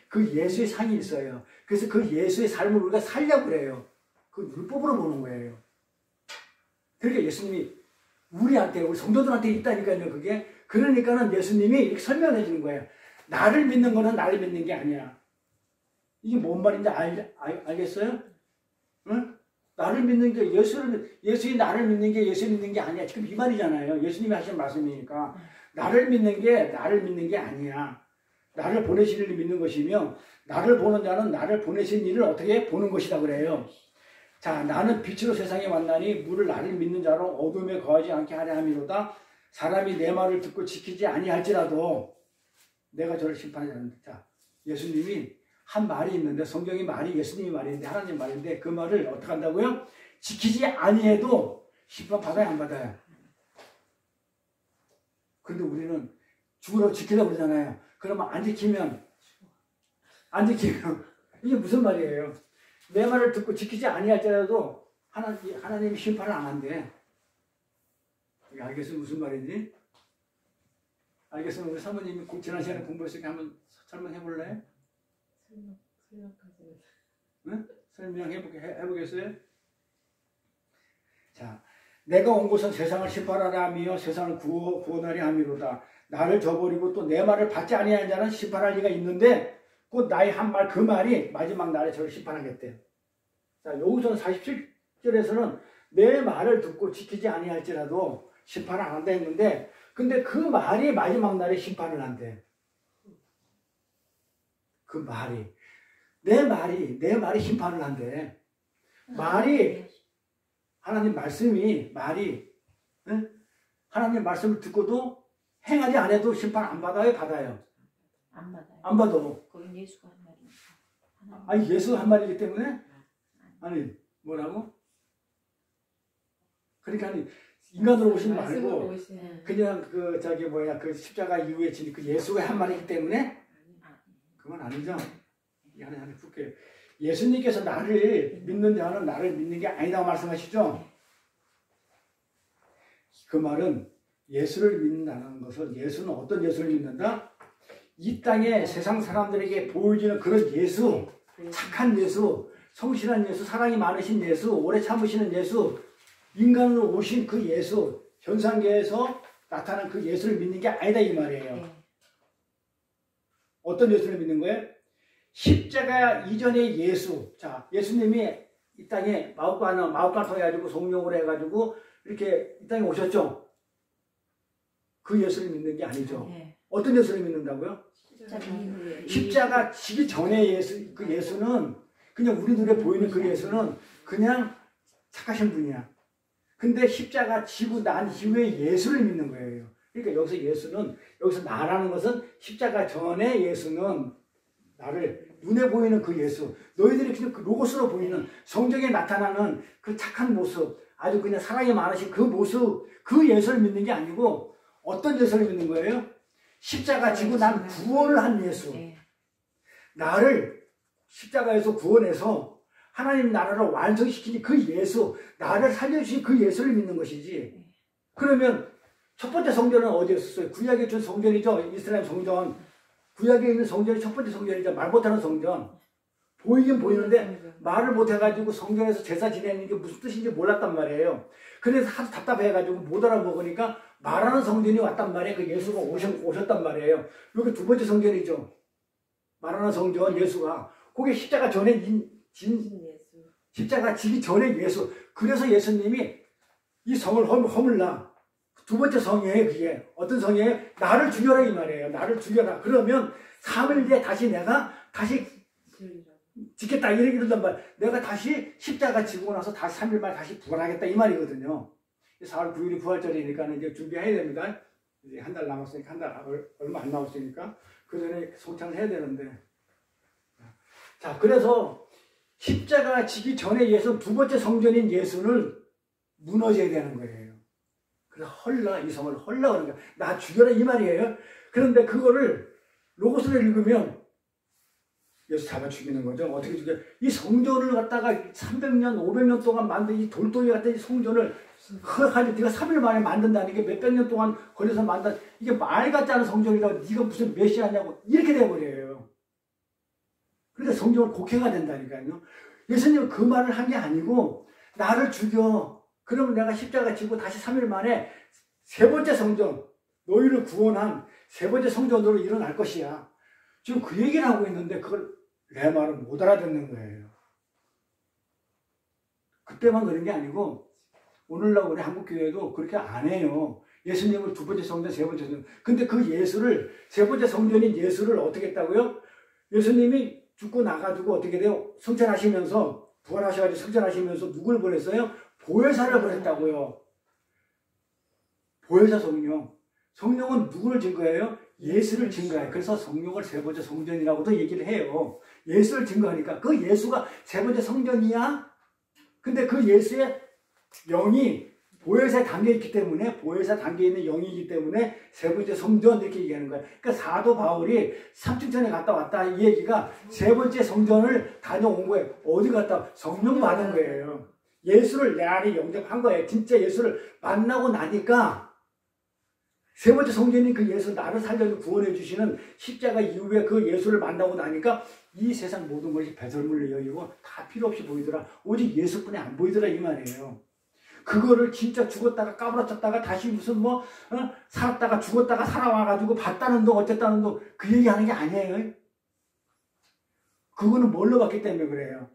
S1: 그 예수의 상이 있어요. 그래서 그 예수의 삶을 우리가 살려고 그래요. 그 율법으로 보는 거예요. 그러니까 예수님이 우리 성도들한테 있다니까요, 그게. 그러니까는 예수님이 이렇게 설명해 주는 거예요. 나를 믿는 거는 나를 믿는 게 아니야. 이게 뭔 말인지 알겠어요? 응? 나를 믿는 게 예수의 나를 믿는 게 예수 믿는 게 아니야. 지금 이 말이잖아요. 예수님이 하신 말씀이니까. 나를 믿는 게 아니야. 나를 보내신 이를 믿는 것이며 나를 보는 자는 나를 보내신 이를 어떻게 보는 것이다 그래요. 자, 나는 빛으로 세상에 왔나니 물을 나를 믿는 자로 어둠에 거하지 않게 하려 함이로다. 사람이 내 말을 듣고 지키지 아니할지라도 내가 저를 심판하지 않는다. 자, 예수님이 한 말이 있는데 성경의 말이 예수님의 말인데 하나님 말인데 그 말을 어떻게 한다고요? 지키지 아니해도 심판 받아야 안 받아요? 그런데 우리는 죽으라고 지키려고 그러잖아요. 그러면 안 지키면 이게 무슨 말이에요? 내 말을 듣고 지키지 아니할지라도 하나님이 심판을 안 한대. 알겠어요? 무슨 말인지? 알겠으면 우리 사모님이 지난 시간에 공부했으니까 한번 설명해볼래요?
S2: 설명까지는.
S1: 응? 설명해보겠어요? 자, 내가 온 곳은 세상을 심판하라 하며 세상을 구원하려 함이로다. 나를 저버리고 또 내 말을 받지 아니하는 자는 심판할 리가 있는데 곧 나의 한 말 그 말이 마지막 날에 저를 심판하겠대. 자, 여기서는 47절에서는 내 말을 듣고 지키지 아니할지라도 심판을 안 한다 했는데 근데 그 말이 마지막 날에 심판을 한대. 그 말이 내 말이 심판을 한대. 말이 하나님 말씀이 응? 하나님 말씀을 듣고도 행하지 않아도 심판 안 받아요? 받아요?
S3: 안 받아요.
S1: 안 받아.
S3: 그건 예수가 한 말이니까.
S1: 아니 예수가 한 말이기 때문에? 아니 뭐라고? 그러니까 아니, 인간으로 오신 말고 그냥 그 십자가 이후에 진 그 예수가 한 말이기 때문에? 그건 아니죠. 하나님 풀게요. 예수님께서 나를 믿는 자는 나를 믿는 게 아니라고 말씀하시죠? 그 말은 예수를 믿는다는 것은 예수는 어떤 예수를 믿는다? 이 땅에 세상 사람들에게 보여지는 그런 예수, 착한 예수, 성실한 예수, 사랑이 많으신 예수, 오래 참으시는 예수, 인간으로 오신 그 예수, 현상계에서 나타난 그 예수를 믿는 게 아니다 이 말이에요. 어떤 예수를 믿는 거예요? 십자가 이전의 예수. 자, 예수님이 이 땅에 마옥간을 통해 가지고 성령으로 해가지고 이렇게 이 땅에 오셨죠. 그 예수를 믿는 게 아니죠. 어떤 예수를 믿는다고요? 십자가 지기 전의 예수. 그 예수는 그냥 우리 눈에 보이는 그 예수는 그냥 착하신 분이야. 근데 십자가 지고 난 이후에 예수를 믿는 거예요. 그러니까 여기서 나라는 것은 십자가 전의 예수는 나를 눈에 보이는 그 예수, 너희들이 그냥 그 로고스로 보이는 성경에 나타나는 그 착한 모습, 아주 그냥 사랑이 많으신 그 모습, 그 예수를 믿는 게 아니고 어떤 예수를 믿는 거예요? 십자가 지고 난 구원을 한 예수. 나를 십자가에서 구원해서 하나님 나라를 완성시킨 그 예수, 나를 살려주신 그 예수를 믿는 것이지. 그러면 첫 번째 성전은 어디였었어요? 구약에 준 성전이죠. 이스라엘 성전. 구약에 있는 성전이 첫 번째 성전이죠. 말 못하는 성전. 보이긴 보이는데 말을 못해가지고 성전에서 제사 지내는 게 무슨 뜻인지 몰랐단 말이에요. 그래서 하도 답답해가지고 못 알아먹으니까 말하는 성전이 왔단 말이에요. 그 예수가 오셨단 말이에요. 여기 두 번째 성전이죠. 말하는 성전 예수가. 그게 십자가 전에 십자가 지기 전에 예수. 그래서 예수님이 이 성을 허물라. 두 번째 성이에요. 그게 어떤 성이에요? 나를 죽여라 이 말이에요. 나를 죽여라. 그러면 3일 뒤에 내가 다시 짓겠다 이런단 말. 내가 다시 십자가 지고 나서 다시 3일 만에 다시 부활하겠다 이 말이거든요. 4월 9일이 부활절이니까 이제 준비해야 됩니다. 이제 한 달 남았으니까 얼마 안 남았으니까 그 전에 성찬을 해야 되는데. 자, 그래서 십자가 지기 전에 예수 두 번째 성전인 예수를 무너져야 되는 거예요. 그래서 이 성을 헐라 그러는 거야. 나 죽여라 이 말이에요. 그런데 그거를 로고스를 읽으면 예수 잡아 죽이는 거죠. 어떻게 죽여? 이 성전을 갖다가 300년, 500년 동안 만든 이 돌덩이 같은 이 성전을 허락하지 네가 3일 만에 만든다는 게 몇백 년 동안 걸려서 만든 이게 말 같지 않은 성전이라고 네가 무슨 메시아냐고 이렇게 돼버려요. 그러니까 성전을 곡해가 된다니까요. 예수님은 그 말을 한 게 아니고 나를 죽여. 그러면 내가 십자가 지고 다시 3일 만에 세 번째 성전, 너희를 구원한 세 번째 성전으로 일어날 것이야. 지금 그 얘기를 하고 있는데 그걸 내 말을 못 알아듣는 거예요. 그때만 그런 게 아니고 오늘날 우리 한국교회도 그렇게 안 해요. 예수님을 두 번째 성전, 세 번째 성전. 근데 그 예수를, 세 번째 성전인 예수를 어떻게 했다고요? 예수님이 죽고 나가지고 어떻게 돼요? 승천하시면서, 부활하셔가지고 승천하시면서 누굴 보냈어요? 보혜사를 보냈다고요. 보혜사 성령. 성령은 누구를 증거해요? 예수를 증거해요. 그래서 성령을 세 번째 성전이라고도 얘기를 해요. 예수를 증거하니까 그 예수가 세 번째 성전이야? 근데 그 예수의 영이 보혜사에 담겨있기 때문에, 보혜사 담겨있는 영이기 때문에 세 번째 성전 이렇게 얘기하는 거예요. 그러니까 사도 바울이 삼층천에 갔다 왔다 이 얘기가 세 번째 성전을 다녀온 거예요. 어디 갔다? 성령 받은 거예요. 예수를 내 안에 영접한 거예요. 진짜 예수를 만나고 나니까 세 번째 성전인 그 예수, 나를 살려서 구원해 주시는 십자가 이후에 그 예수를 만나고 나니까 이 세상 모든 것이 배설물로 여기고 다 필요 없이 보이더라. 오직 예수뿐이 안 보이더라 이 말이에요. 그거를 진짜 죽었다가 까불었다가 다시 무슨 살았다가 죽었다가 살아와가지고 봤다는 둥 어쨌다는 둥 그 얘기하는 게 아니에요. 그거는 뭘로 봤기 때문에 그래요.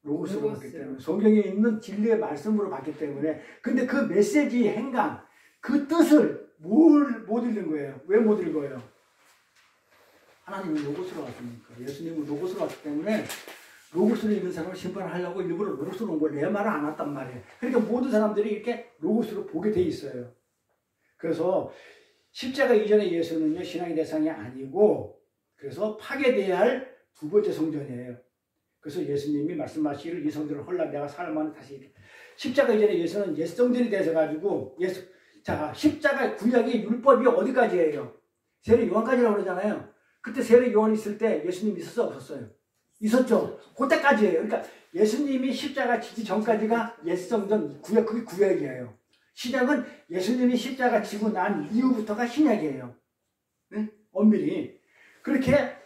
S1: 로고스로 봤기 때문에. 성경에 있는 진리의 말씀으로 봤기 때문에. 근데 그 메시지 행간, 그 뜻을 못 읽는 거예요. 왜 못 읽어요? 하나님은 로고스로 왔으니까. 예수님은 로고스로 왔기 때문에 로고스로 읽는 사람을 심판하려고 일부러 로고스로 온 걸 내 말을 안 왔단 말이에요. 그러니까 모든 사람들이 이렇게 로고스로 보게 돼 있어요. 그래서 십자가 이전의 예수는요, 신앙의 대상이 아니고, 그래서 파괴돼야 할 두 번째 성전이에요. 그래서 예수님이 말씀하시기를 이 성전을 헐라 내가 사흘 다시. 십자가 이전의 예수는 예수 성전이 되셔가지고, 자, 십자가 구약의 율법이 어디까지예요? 세례 요한까지라고 그러잖아요. 그때 세례 요한 있을 때 예수님 있었어, 없었어요? 있었죠. 그때까지예요. 그러니까 예수님이 십자가 지기 전까지가 예수성전 구약, 그게 구약이에요. 신약은 예수님이 십자가 지고 난 이후부터가 신약이에요. 네? 엄밀히. 그렇게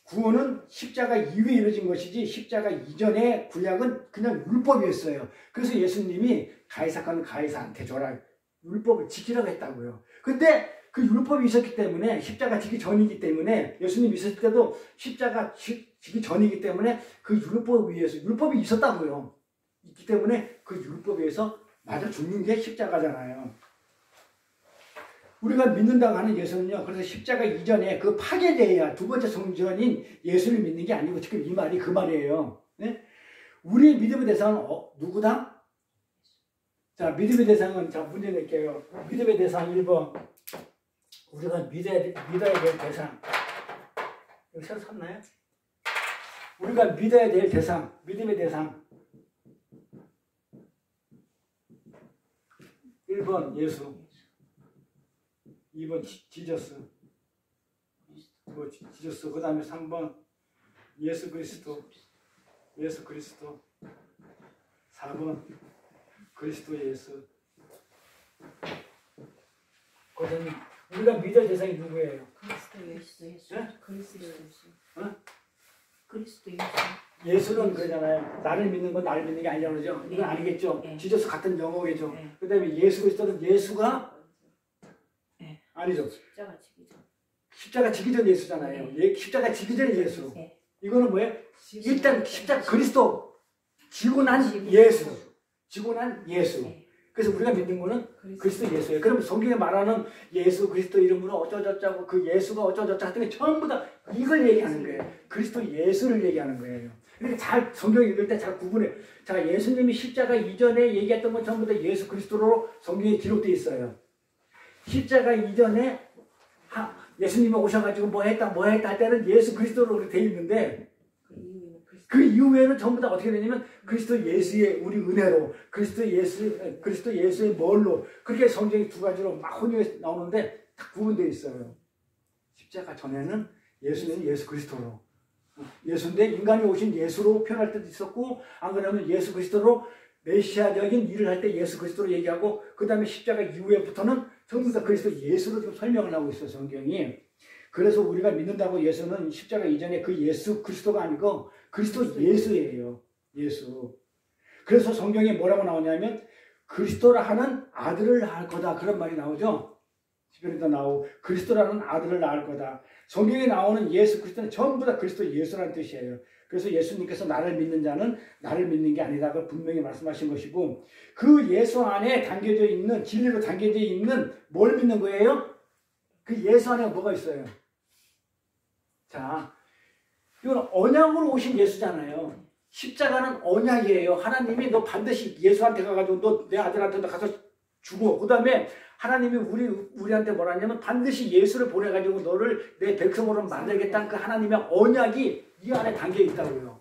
S1: 구원은 십자가 이후에 이루어진 것이지 십자가 이전의 구약은 그냥 율법이었어요. 그래서 예수님이 가이사건은 가이사한테 줘라. 율법을 지키라고 했다고요. 근데 그 율법이 있었기 때문에 십자가 지기 전이기 때문에 예수님 있었을 때도 십자가 지기 전이기 때문에 그 율법 위에서 율법이 있었다고요. 있기 때문에 그 율법에 의해서 맞아 죽는 게 십자가잖아요. 우리가 믿는다고 하는 예수는요. 그래서 십자가 이전에 그 파괴돼야 두 번째 성전인 예수를 믿는 게 아니고 지금 이 말이 그 말이에요. 네? 우리 믿음의 대상은 누구다? 자, 믿음의 대상은 자 문제 낼게요. 믿음의 대상 1번. 우리가 믿어야 될 대상. 여기 새로 샀나요? 우리가 믿어야 될 대상, 믿음의 대상. 1번 예수. 2번 지저스. 지저스. 그 다음에 3번 예수 그리스도. 예수 그리스도. 4번 그리스도 예수. 거기는 우리가 믿을 대상이 누구예요?
S3: 그리스도 예수.
S1: 네?
S3: 그리스도 예수. 그리스도 예수.
S1: 예수는 그러잖아요. 나를 믿는 건 나를 믿는 게 아니라고 그러죠. 이건 아니겠죠.
S3: 네.
S1: 지저스 같은 영어겠죠.
S3: 네.
S1: 그 다음에 예수 그리스도는 예수가
S3: 네.
S1: 아니죠.
S3: 십자가 지기 전.
S1: 십자가 지기 전 예수잖아요. 십자가 지기 전의 예수.
S3: 네.
S1: 이거는 뭐예요? 일단 십자가 그리스도 지고 난 예수. 지고 난 예수.
S3: 네.
S1: 그래서 우리가 믿는 거는 그리스도 예수예요. 그럼 성경에 말하는 예수 그리스도 이름으로 어쩌저쩌고 그 예수가 어쩌저쩌고 하여튼 전부 다 이걸 얘기하는 거예요. 그리스도 예수를 얘기하는 거예요. 그러니까 잘 성경 읽을 때 잘 구분해. 자, 예수님이 십자가 이전에 얘기했던 건 전부 다 예수 그리스도로 성경에 기록되어 있어요. 십자가 이전에 예수님이 오셔가지고 뭐 했다 할 때는 예수 그리스도로 되어 있는데 그 이후에는 전부 다 어떻게 되냐면 그리스도 예수의 우리 은혜로 그리스도 예수의 뭘로 그렇게 성경이 두 가지로 막 혼용해서 나오는데 다 구분되어 있어요. 십자가 전에는 예수는 예수 그리스도로 예수인데 인간이 오신 예수로 표현할 때도 있었고 안 그러면 예수 그리스도로 메시아적인 일을 할 때 예수 그리스도로 얘기하고 그 다음에 십자가 이후에부터는 전부 다 그리스도 예수로 지금 설명을 하고 있어요. 성경이. 그래서 우리가 믿는다고 예수는 십자가 이전에 그 예수 그리스도가 아니고 그리스도 예수예요. 예수. 그래서 성경에 뭐라고 나오냐면 그리스도라 하는 아들을 낳을 거다. 그런 말이 나오죠. 시편에도 나오고 그리스도라는 아들을 낳을 거다. 성경에 나오는 예수 그리스도는 전부 다 그리스도 예수라는 뜻이에요. 그래서 예수님께서 나를 믿는 자는 나를 믿는 게 아니다. 그걸 분명히 말씀하신 것이고 그 예수 안에 담겨져 있는 진리로 담겨져 있는 뭘 믿는 거예요? 그 예수 안에 뭐가 있어요? 자, 이건 언약으로 오신 예수잖아요. 십자가는 언약이에요. 하나님이 너 반드시 예수한테 가가지고 너 내 아들한테 가서 주고 그 다음에 하나님이 우리한테 뭐라 하냐면 반드시 예수를 보내가지고 너를 내 백성으로 만들겠다는 그 하나님의 언약이 이 안에 담겨 있다고요.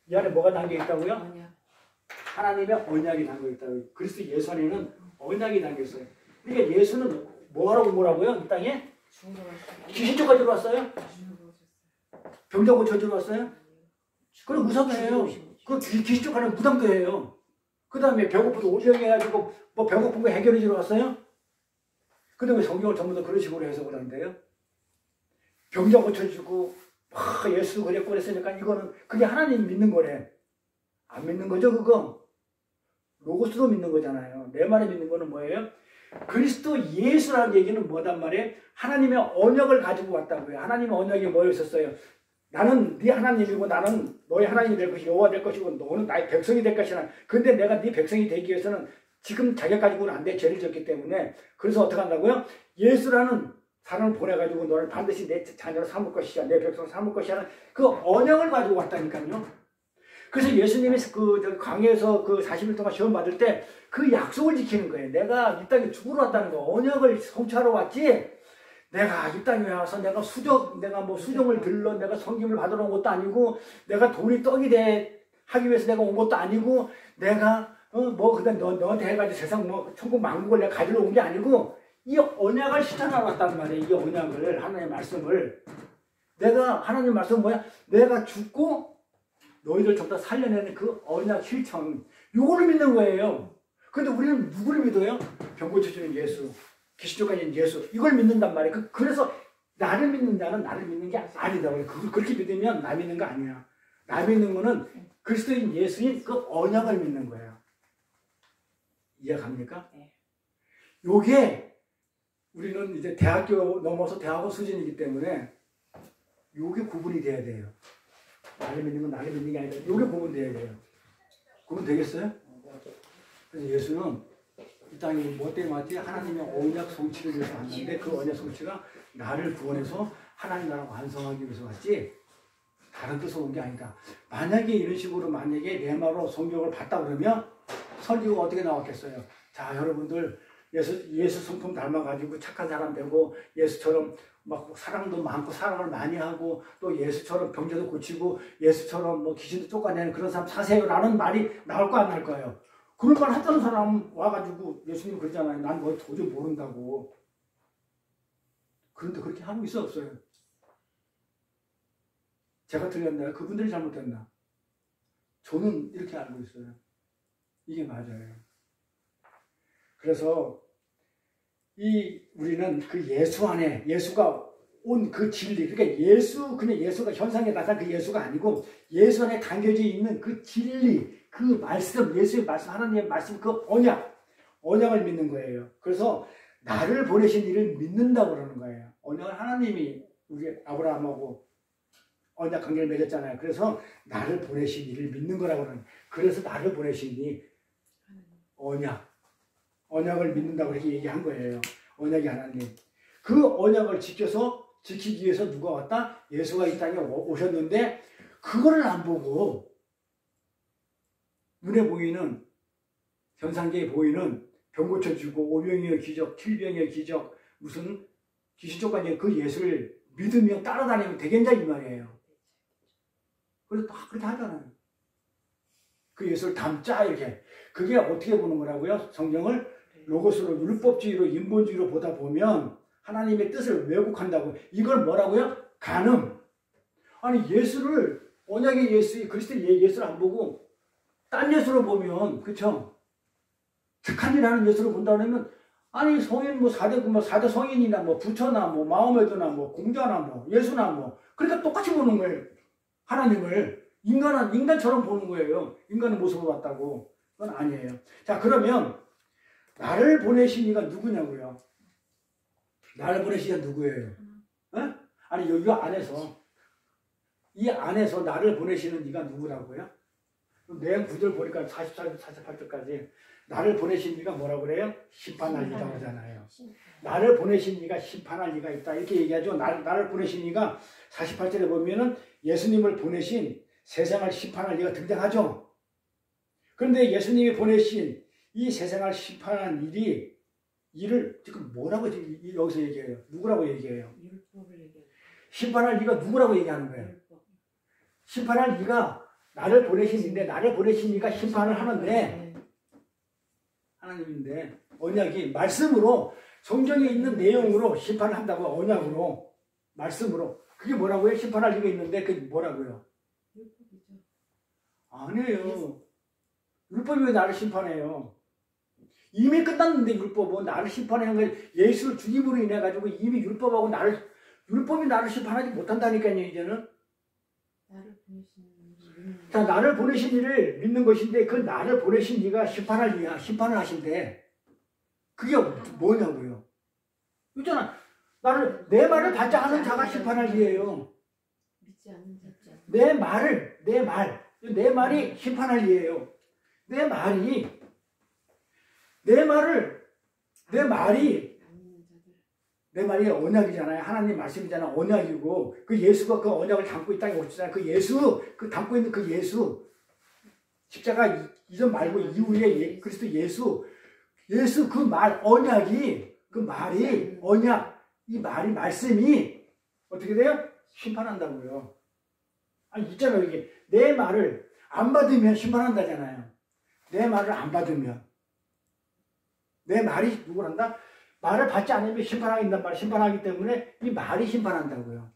S1: 이 안에 뭐가 담겨 있다고요?
S2: 언약.
S1: 하나님의 언약이 담겨 있다고요. 그리스도 예수 안에는 언약이 담겨 있어요. 그러니까 예수는 뭐라고 뭐라고요? 이 땅에? 귀신 쫓아주러 왔어요? 병자 고쳐주러 왔어요? 그건 무덤이에요. 그 귀신 쫓아가는 무덤도예요. 그 다음에 배고프도 오병해가지고 뭐 배고픈 거 해결해 주러 왔어요? 근데 왜 성경을 전부 다 그런 식으로 해석을 한대요? 병자 고쳐주고 막 예수 그랬고 그랬으니까 이거는 그게 하나님 믿는 거래. 안 믿는 거죠 그거? 로고스로 믿는 거잖아요. 내 말에 믿는 거는 뭐예요? 그리스도 예수라는 얘기는 뭐단 말이에요? 하나님의 언약을 가지고 왔다고요. 하나님의 언약이 뭐였었어요? 나는 네 하나님이고 나는 너의 하나님이 될 것이고 여호와 될 것이고 너는 나의 백성이 될 것이라. 근데 내가 네 백성이 되기 위해서는 지금 자격 가지고는 안 돼. 죄를 졌기 때문에. 그래서 어떻게 한다고요? 예수라는 사람을 보내가지고 너를 반드시 내 자녀로 삼을 것이야. 내 백성을 삼을 것이야. 그 언약을 가지고 왔다니까요. 그래서 예수님이 그 광야에서 그 40일 동안 시험 받을 때 그 약속을 지키는 거예요. 내가 이 땅에 죽으러 왔다는 거. 언약을 성취하러 왔지. 내가 이 땅에 와서 내가 뭐 수정을 들러 내가 성김을 받으러 온 것도 아니고 내가 돈이 떡이 하기 위해서 내가 온 것도 아니고 내가 뭐 그다음 너한테 해가지고 세상 뭐 천국 만국을 내가 가지러 온 게 아니고 이 언약을 실천하러 왔단 말이에요. 이 언약을 하나님의 말씀을 내가 하나님 말씀 뭐야? 내가 죽고 너희들 전부 다 살려내는 그 언약 실천 요거를 믿는 거예요. 근데 우리는 누구를 믿어요? 병 고쳐주는 예수. 귀신 쫓아내는 예수 이걸 믿는단 말이에요. 그래서 나를 믿는 자는 나를 믿는 게 아니다. 그렇게 믿으면 나 믿는 거 아니야. 나 믿는 거는 그리스도인 예수인 그 언약을 믿는 거예요. 이해갑니까?
S2: 네.
S1: 요게 우리는 이제 대학교 넘어서 대학원 수준이기 때문에 요게 구분이 돼야 돼요. 나를 믿는 건 나를 믿는 게 아니라 요게 구분돼야 돼요. 구분 되겠어요? 그래서 예수는 이 땅에 뭐 때문에 왔지? 하나님의 언약 성취를 위해서 왔는데 그 언약 성취가 나를 구원해서 하나님 나라 완성하기 위해서 왔지 다른 뜻으로 온 게 아니다. 만약에 이런 식으로 만약에 내 말로 성경을 봤다 그러면 설교가 어떻게 나왔겠어요? 자 여러분들 예수 성품 닮아가지고 착한 사람 되고 예수처럼 막 사랑도 많고 사랑을 많이 하고 또 예수처럼 병자도 고치고 예수처럼 뭐 귀신도 쫓아내는 그런 사람 사세요라는 말이 나올 거 안 나올 거예요. 그런 말 했던 사람 와가지고 예수님 그러잖아요. 난 뭐 도저히 모른다고. 그런데 그렇게 하고 있어 없어요? 제가 틀렸나요? 그분들이 잘못했나? 저는 이렇게 알고 있어요. 이게 맞아요. 그래서 우리는 그 예수 안에 예수가 온 그 진리 그러니까 그냥 예수가 현상에 나타난 그 예수가 아니고 예수 안에 담겨져 있는 그 진리 그 말씀 예수의 말씀 하나님의 말씀 그 언약을 믿는 거예요. 그래서 나를 보내신 이를 믿는다고 그러는 거예요. 언약을 하나님이 우리 아브라함하고 언약 관계를 맺었잖아요. 그래서 나를 보내신 이를 믿는 거라고 하는 그래서 나를 보내신 이 언약을 믿는다고 이렇게 얘기한 거예요. 언약이 하나님. 그 언약을 지키기 위해서 누가 왔다? 예수가 이 땅에 오셨는데 그거를 안 보고 눈에 보이는 현상계에 보이는 병 고쳐주고 오병이의 기적, 칠병의 기적 무슨 귀신 쫓아내는 그 예수를 믿으며 따라다니면 되겠냐 이 말이에요. 그래서 다 그렇게 하잖아요. 그 예수를 담자 이렇게. 그게 어떻게 보는 거라고요? 성경을 로고스로 율법주의로 인본주의로 보다 보면 하나님의 뜻을 왜곡한다고. 이걸 뭐라고요? 간음. 아니 예수를 언약의 예수, 그리스도의 예수를 안 보고 딴 예수로 보면 그쵸? 착한 일 하는 예수를 본다고 하면 아니 성인 뭐 4대 성인이나 뭐 부처나 뭐 마호메드나 뭐 공자나 뭐 예수나 뭐 그러니까 똑같이 보는 거예요. 하나님을 인간처럼 보는 거예요. 인간의 모습으로 봤다고. 그건 아니에요. 자 그러면 나를 보내신 이가 누구냐고요? 나를 보내신 이가 누구예요? 어? 아니 여기 안에서 이 안에서 나를 보내시는 이가 누구라고요? 내 구절 보니까 44, 48절까지 나를 보내신 이가 뭐라고 그래요? 심판할 이라고 하잖아요. 나를 보내신 이가 심판할 이가 있다 이렇게 얘기하죠. 나를 보내신 이가 48절에 보면은 예수님을 보내신 세상을 심판할 이가 등장하죠. 그런데 예수님이 보내신 이 세상을 심판한 일을 지금 뭐라고 여기서 얘기해요? 누구라고 얘기해요?
S2: 율법을 얘기해요.
S1: 심판할 이가 누구라고 얘기하는 거예요?
S2: 율법.
S1: 심판할 이가 나를 보내신 이인데 나를 보내신 이가 심판을 하는데
S2: 네.
S1: 하나님인데 언약이 말씀으로 성경에 있는 내용으로 심판을 한다고 언약으로 말씀으로 그게 뭐라고요? 심판할 리가 있는데 그게 뭐라고요?
S2: 율법이죠.
S1: 아니에요. 율법이 왜 나를 심판해요? 이미 끝났는데 율법은 나를 심판하는 거예요. 예수를 죽임으로 인해 가지고 이미 율법이 나를 심판하지 못한다니까요. 이제는
S2: 나를 보내시는 분이
S1: 자, 나를 보내신 이를 믿는 것인데 그 나를 보내신 이가 심판을 하신대. 그게 뭐냐고요? 있잖아. 내 말을 받지 않은 자가 심판할 이예요.
S2: 믿지 않는 자죠.
S1: 내 말이 심판할 이예요. 내 말이 언약이잖아요. 하나님 말씀이잖아요. 언약이고 그 예수가 그 언약을 담고 이 땅에 오셨잖아요. 담고 있는 그 예수 십자가 이전 말고 이후에 그리스도 예수 그 말 언약이 그 말이 언약 이 말이 말씀이 어떻게 돼요? 심판한다고요. 아니 있잖아요. 이게 내 말을 안 받으면 심판한다잖아요. 내 말을 안 받으면 내 말이 누구란다? 말을 받지 않으면 심판하기 때문에 이 말이 심판한다고요.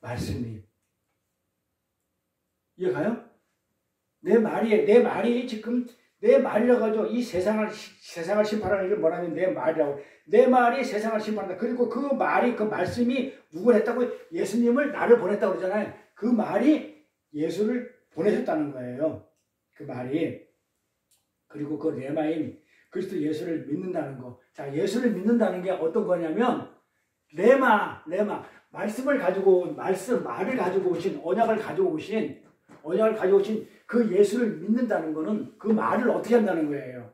S1: 말씀이. 이해가요? 내 말이 지금 내 말이라고 하죠. 이 세상을 심판하는 게 뭐라면 내 말이라고. 내 말이 세상을 심판한다. 그리고 그 말씀이 누굴 했다고? 예수님을 나를 보냈다고 그러잖아요. 그 말이 예수를 보내셨다는 거예요. 그 말이. 그리고 그 레마인 그리스도 예수를 믿는다는 거. 자, 예수를 믿는다는 게 어떤 거냐면 레마 말씀을 가지고 말을 가지고 오신 언약을 가지고 오신 그 예수를 믿는다는 거는 그 말을 어떻게 한다는 거예요.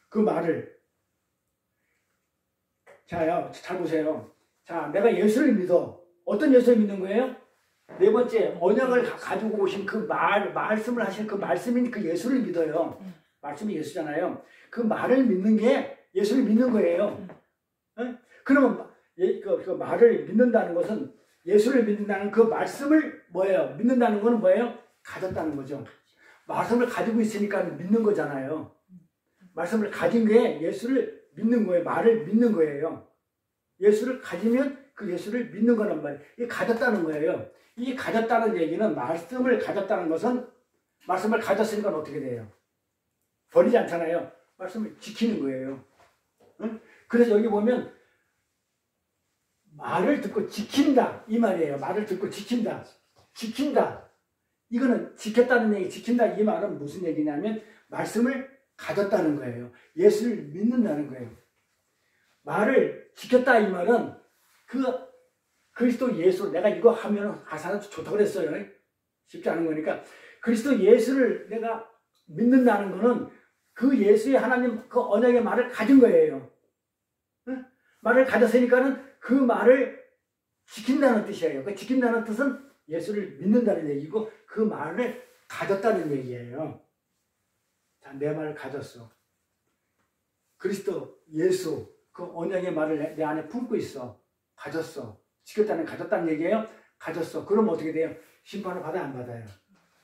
S1: 그 말을 자요, 잘 보세요. 자, 내가 예수를 믿어. 어떤 예수를 믿는 거예요? 네 번째, 언약을 가지고 오신 그 말씀을 하신 그 말씀인 그 예수를 믿어요. 말씀이 예수잖아요. 그 말을 믿는 게 예수를 믿는 거예요. 그러면 그 말을 믿는다는 것은 예수를 믿는다는 그 말씀을 뭐예요? 믿는다는 것은 뭐예요? 가졌다는 거죠. 말씀을 가지고 있으니까 믿는 거잖아요. 말씀을 가진 게 예수를 믿는 거예요. 말을 믿는 거예요. 예수를 가지면 그 예수를 믿는 거란 말이에요. 이게 가졌다는 거예요. 이 가졌다는 얘기는 말씀을 가졌다는 것은 말씀을 가졌으니까 어떻게 돼요? 버리지 않잖아요. 말씀을 지키는 거예요. 응? 그래서 여기 보면 말을 듣고 지킨다 이 말이에요. 말을 듣고 지킨다. 이거는 지켰다는 얘기, 지킨다 이 말은 무슨 얘기냐면 말씀을 가졌다는 거예요. 예수를 믿는다는 거예요. 말을 지켰다 이 말은 그 그리스도 예수 내가 이거 하면 가사는 좋다고 그랬어요. 쉽지 않은 거니까 그리스도 예수를 내가 믿는다는 거는 그 예수의 하나님 그 언약의 말을 가진 거예요. 응? 말을 가졌으니까는 그 말을 지킨다는 뜻이에요. 그 지킨다는 뜻은 예수를 믿는다는 얘기고 그 말을 가졌다는 얘기예요. 자, 내 말을 가졌어. 그리스도 예수 그 언약의 말을 내 안에 품고 있어. 가졌어. 지켰다는 가졌다는 얘기예요. 가졌어. 그럼 어떻게 돼요? 심판을 받아요? 안 받아요?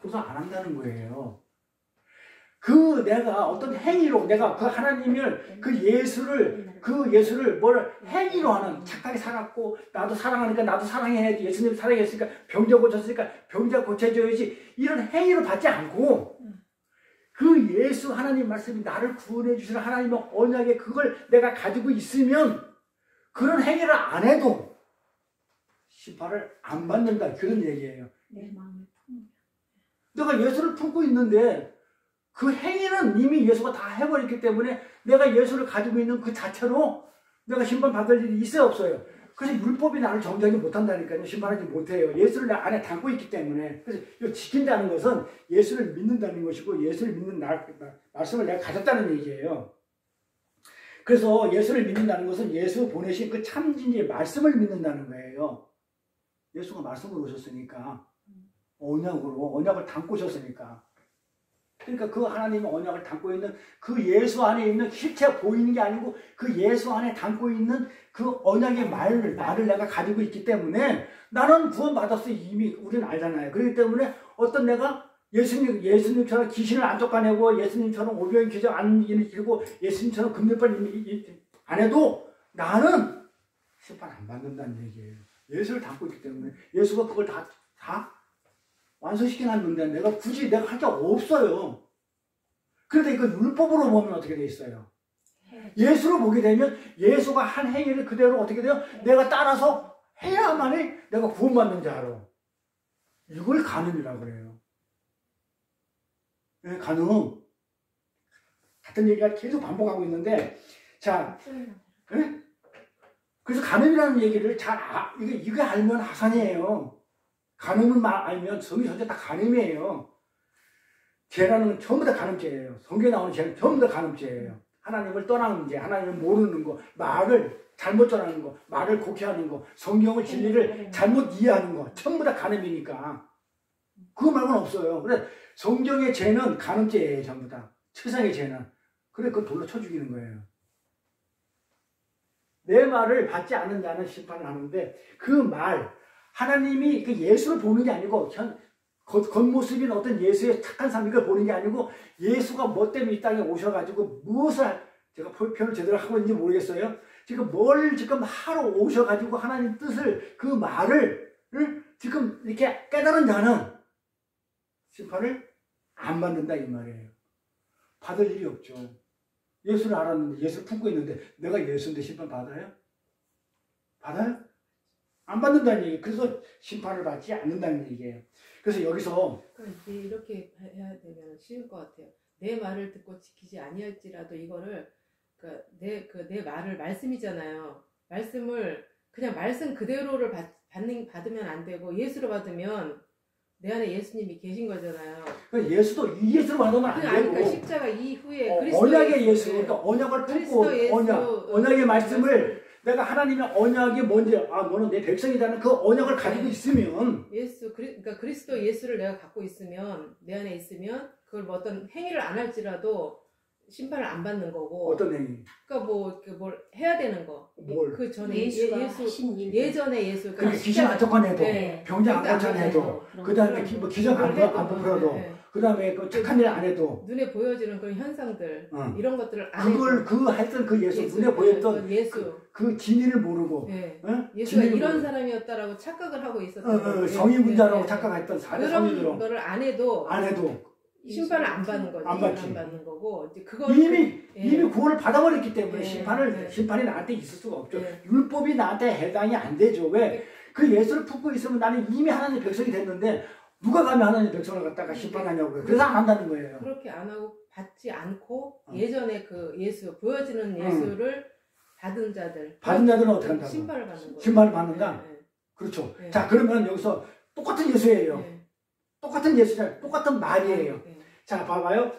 S1: 그래서 안 한다는 거예요. 그 내가 어떤 행위로 내가 그 하나님을 그 예수를 뭘 행위로 하는 착하게 살았고 나도 사랑하니까 나도 사랑해야지 예수님 사랑했으니까 병자 고쳤으니까 병자 고쳐줘야지 이런 행위로 받지 않고 그 예수 하나님 말씀이 나를 구원해 주시는 하나님의 언약에 그걸 내가 가지고 있으면 그런 행위를 안 해도 심판을 안 받는다 그런 얘기예요.
S3: 내 마음을 품으면
S1: 내가 예수를 품고 있는데 그 행위는 이미 예수가 다 해버렸기 때문에 내가 예수를 가지고 있는 그 자체로 내가 심판 받을 일이 있어요 없어요? 그래서 율법이 나를 정죄하지 못한다니까요. 심판하지 못해요. 예수를 내 안에 담고 있기 때문에. 그래서 이 지킨다는 것은 예수를 믿는다는 것이고 예수를 믿는 말씀을 내가 가졌다는 얘기예요. 그래서 예수를 믿는다는 것은 예수 보내신 그 참진리의 말씀을 믿는다는 거예요. 예수가 말씀으로 오셨으니까 언약을 담고 오셨으니까. 그러니까 그 하나님의 언약을 담고 있는 그 예수 안에 있는 실체가 보이는 게 아니고 그 예수 안에 담고 있는 그 언약의 말을 내가 가지고 있기 때문에 나는 구원받았어. 이미 우리는 알잖아요. 그렇기 때문에 어떤 내가 예수님처럼 귀신을 안 쫓아내고 예수님처럼 오병이 기적 안 일으키고 예수님처럼 금전발 안 해도 나는 심판 안 받는다는 얘기예요. 예수를 담고 있기 때문에 예수가 그걸 다 완성시켜 놨는데 내가 굳이 내가 할 게 없어요. 그런데 이거 율법으로 보면 어떻게 돼 있어요? 예수로 보게 되면 예수가 한 행위를 그대로 어떻게 돼요? 내가 따라서 해야만이 내가 구원받는 줄 알아. 이걸 간음이라고 그래요. 네, 간음. 같은 얘기가 계속 반복하고 있는데, 자, 네? 그래서 간음이라는 얘기를 이게 알면 하산이에요. 간음을 알면 성이 전체 다 간음이에요. 죄라는 건 전부 다 간음죄예요. 성경에 나오는 죄는 전부 다 간음죄예요. 하나님을 떠나는 죄, 하나님을 모르는 거, 말을 잘못 전하는 거, 말을 곡해하는 거, 성경의 진리를 잘못 이해하는 거, 전부 다 간음이니까. 그거 말고는 없어요. 그래 성경의 죄는 간음죄예요. 전부 다. 세상의 죄는. 그래 그걸 돌로 쳐 죽이는 거예요. 내 말을 받지 않는 자는 심판을 하는데 그 말, 하나님이 그 예수를 보는 게 아니고 겉모습인 어떤 예수의 착한 삶 이걸 보는 게 아니고 예수가 뭐 때문에 이 땅에 오셔가지고 무엇을 제가 표현을 제대로 하고 있는지 모르겠어요. 지금 뭘 지금 하러 오셔가지고 하나님 뜻을 그 말을 지금 이렇게 깨달은 자는 심판을 안 받는다 이 말이에요. 받을 일이 없죠. 예수를 알았는데 예수를 품고 있는데 내가 예수인데 심판 받아요? 받아요? 안 받는다는 얘기예요. 그래서 심판을 받지 않는다는 얘기예요. 그래서 여기서
S2: 그러니까 이제 이렇게 해야 되면 쉬울 것 같아요. 내 말을 듣고 지키지 아니할지라도 이거를 내 말을 말씀이잖아요. 말씀을 그냥 말씀 그대로를 받으면 안 되고 예수로 받으면 내 안에 예수님이 계신 거잖아요.
S1: 그러니까 예수도 이 예수로 받으면 안 되고
S2: 그러니까 십자가 이후에
S1: 언약의 예수, 그러니까 언약을 품고 언약의 말씀을 내가 하나님의 언약이 뭔지 너는 내 백성이라는 그 언약을 가지고 있으면
S2: 그러니까 그리스도 예수를 내가 갖고 있으면 내 안에 있으면 그걸 뭐 어떤 행위를 안 할지라도 심판을 안 받는 거고.
S1: 어떤 행위?
S2: 그러니까 뭘 해야 되는 거.
S1: 뭘?
S2: 그 전에
S3: 예전에
S2: 예수.
S1: 그러니까 귀신 안 쫓아내도 병자 안 고쳐내도 그다음에 기적 안 베풀어도 그다음에 그 착한 일 안 해도
S2: 눈에 보여지는 그런 현상들 이런 것들을 안
S1: 그걸 했던 그 예수 눈에 보였던
S2: 예수
S1: 그 진리를 모르고
S2: 예수가 이런 사람이었다라고 착각을 하고 있었던
S1: 성인군자라고 착각했던 4대 성인으로
S2: 그런 거를 안 해도 심판을 안 받는 거죠. 안 받는 거고 이제 그거
S1: 이미 구원을 받아버렸기 때문에 심판이 나한테 있을 수가 없죠. 율법이 나한테 해당이 안 되죠. 왜? 그 예수를 품고 있으면 나는 이미 하나님의 백성이 됐는데 누가 감히 하나님의 백성을 갖다가 심판하냐고요. 그래서 안 한다는 거예요.
S2: 그렇게 안 하고 받지 않고 예전에 그 예수 보여지는 예수를 받은 자들은 어떻게 한다고? 심판을 받는 거예요.
S1: 심판을 받는다. 그렇죠. 자 그러면 여기서 똑같은 예수예요. 똑같은 예수잖아요. 똑같은 말이에요. 자, 봐봐요.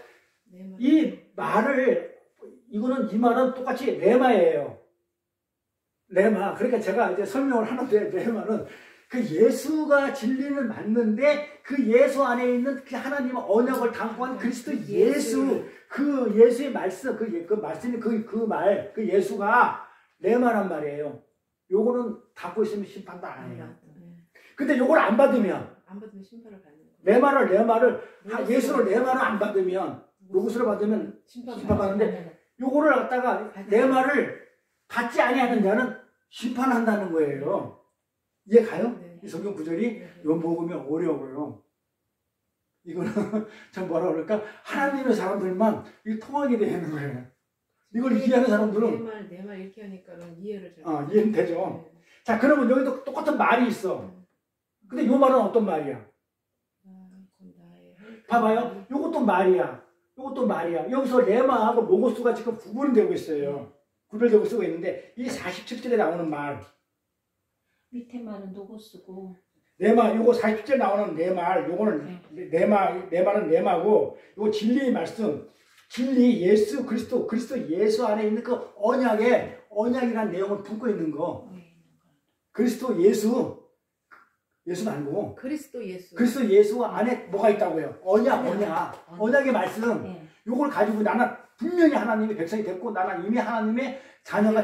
S1: 이 말을, 이 말은 똑같이 레마예요. 레마. 그러니까 제가 이제 설명을 하는데, 레마는 그 예수가 진리는 맞는데, 그 예수 안에 있는 그 하나님의 언약을 담고 한 그리스도 예수, 그 예수의 말씀, 그 말씀이 그 예수가 레마란 말이에요. 요거는 담고 있으면 심판도 안 해요. 근데 요걸 안 받으면
S2: 심판을 받는 거예요.
S1: 레마를 예수를 레마를 안 받으면 로고스를 받으면 심판받는데 요거를 갖다가 레마를 받지 아니하는 자는 심판한다는 거예요. 이해 가요? 이 성경 구절이 이거 먹으면 어려워요. 이거는 전 뭐라 그럴까? 하나님의 사람들만 이 통하게 되는 거예요. 이걸 이해하는 사람들은
S2: 내 말 이렇게 하니까는 이해를
S1: 이해는 되죠. 자, 그러면 여기도 똑같은 말이 있어. 근데 요 말은 어떤 말이야? 봐봐요. 요것도 말이야. 여기서 레마하고 로고스가 지금 구분되고 있어요. 구별되고 쓰고 있는데 이 47절에 나오는 말.
S3: 밑에 말은 노고스고.
S1: 내 말, 요거 40절 나오는 내 말, 요거는 내 말은 내 말고, 요거 진리의 말씀, 진리 예수 그리스도 예수 안에 있는 그 언약이라는 내용을 품고 있는 거. 그리스도 예수 말고
S2: 그리스도 예수.
S1: 그리스도 예수 안에 뭐가 있다고요? 언약의 말씀. 요걸 가지고 나는 분명히 하나님의 백성이 됐고 나는 이미 하나님의 자녀가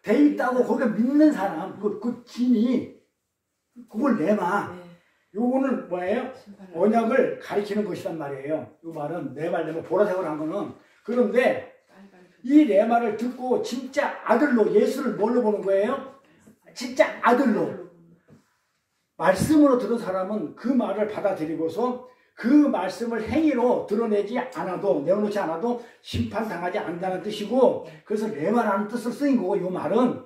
S1: 돼 있다고 거기에 믿는 사람, 그 진이 그걸 내마. 요거는 뭐예요? 언약을 가리키는 것이란 말이에요. 요 말은 내 말 보라색으로 한 거는. 그런데 이 내 말을 듣고 진짜 아들로 예수를 뭘로 보는 거예요? 진짜 아들로. 말씀으로 들은 사람은 그 말을 받아들이고서 그 말씀을 행위로 드러내지 않아도, 내어놓지 않아도 심판당하지 않는다는 뜻이고, 그래서 레마라는 뜻을 쓰인 거고, 이 말은.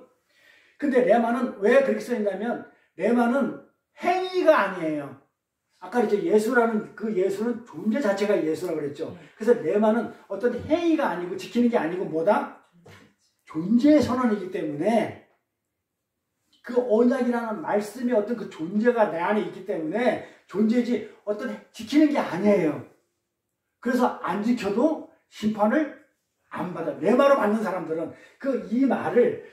S1: 근데 레마는 왜 그렇게 써있냐면, 레마는 행위가 아니에요. 아까 그랬죠. 예수라는, 그 예수는 존재 자체가 예수라고 그랬죠. 그래서 레마는 어떤 행위가 아니고, 지키는 게 아니고 뭐다? 존재의 선언이기 때문에, 그 언약이라는 말씀의 어떤 그 존재가 내 안에 있기 때문에 존재지 어떤 지키는 게 아니에요. 그래서 안 지켜도 심판을 안 받아. 내 말을 받는 사람들은 이 말을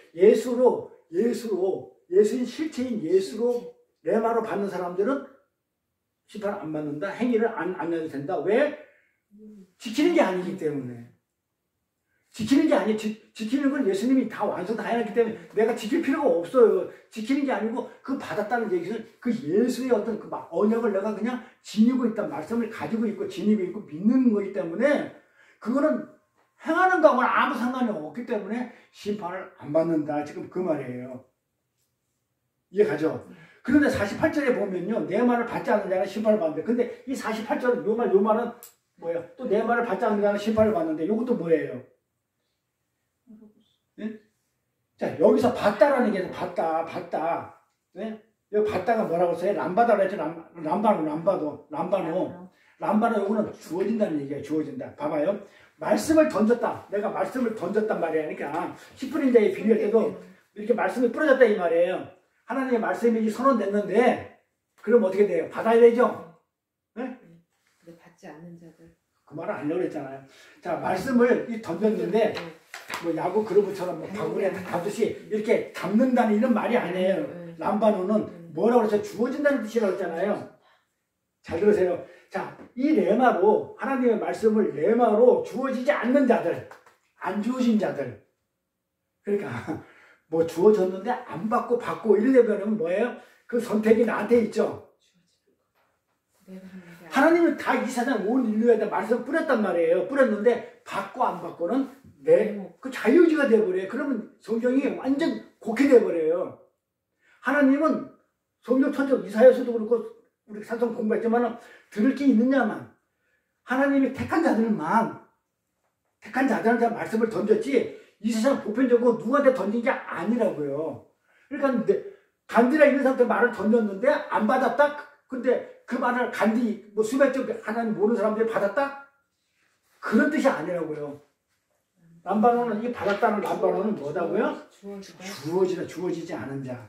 S1: 예수인 실체인 예수로 내 말을 받는 사람들은 심판을 안 받는다. 행위를 안 해도 된다. 왜? 지키는 게 아니기 때문에. 지키는 게 아니에요. 지키는 건 예수님이 다 완성 다 해놨기 때문에 내가 지킬 필요가 없어요. 지키는 게 아니고 그 받았다는 얘기는 그 예수의 어떤 그 언약을 내가 그냥 지니고 있다. 말씀을 가지고 있고 지니고 있고 믿는 거기 때문에 그거는 행하는 거하고는 아무 상관이 없기 때문에 심판을 안 받는다. 지금 그 말이에요. 이해가죠? 그런데 48절에 보면요. 내 말을 받지 않는 자는 심판을 받는데 근데 이 48절은 요 말은 뭐예요? 또 내 말을 받지 않는 자는 심판을 받는데 요것도 뭐예요? 네? 자, 여기서 봤다라는 게 봤다. 네? 여기 봤다가 뭐라고 써요? 람바다라고 했죠. 람바노, 요거는 주어진다는 얘기예요. 주어진다. 봐봐요. 말씀을 던졌다. 내가 말씀을 던졌단 말이야. 그러니까, 10분인 자의 비유할 때도 이렇게 말씀이 뿌려졌다 이 말이에요. 하나님의 말씀이 선언됐는데, 그럼 어떻게 돼요? 받아야 되죠? 네?
S2: 근데 받지 않는 자들.
S1: 그 말을 하려고 했잖아요. 자, 말씀을 던졌는데, 뭐 야구 그루브처럼 바구니에 가듯이 이렇게 담는다는 이런 말이 아니에요. 람바노는 뭐라고 그랬어요? 주어진다는 뜻이라고 했잖아요. 잘 들으세요. 자, 이 레마로 하나님의 말씀을 레마로 주어지지 않는 자들, 안 주어진 자들. 그러니까 뭐 주어졌는데 안 받고 이러려면 뭐예요? 그 선택이 나한테 있죠. 하나님은 다 이 세상 온 인류에다 말씀을 뿌렸단 말이에요. 뿌렸는데 받고 안 받고는 그 자유의지가 돼버려요. 그러면 성경이 완전 곡해 돼버려요. 하나님은 성경 천적 이사야서도 그렇고 우리 산성 공부했지만 들을 게 있느냐만 하나님이 택한 자들한테 말씀을 던졌지 이 세상 보편적으로 누구한테 던진 게 아니라고요. 그러니까 간디라 있는 사람한테 말을 던졌는데 안 받았다? 근데 그 말을 간디 뭐 수백적 하나님 모르는 사람들이 받았다? 그런 뜻이 아니라고요. 람바노는 이 받았다는 람바노는 뭐다고요? 주어지지 않은 자.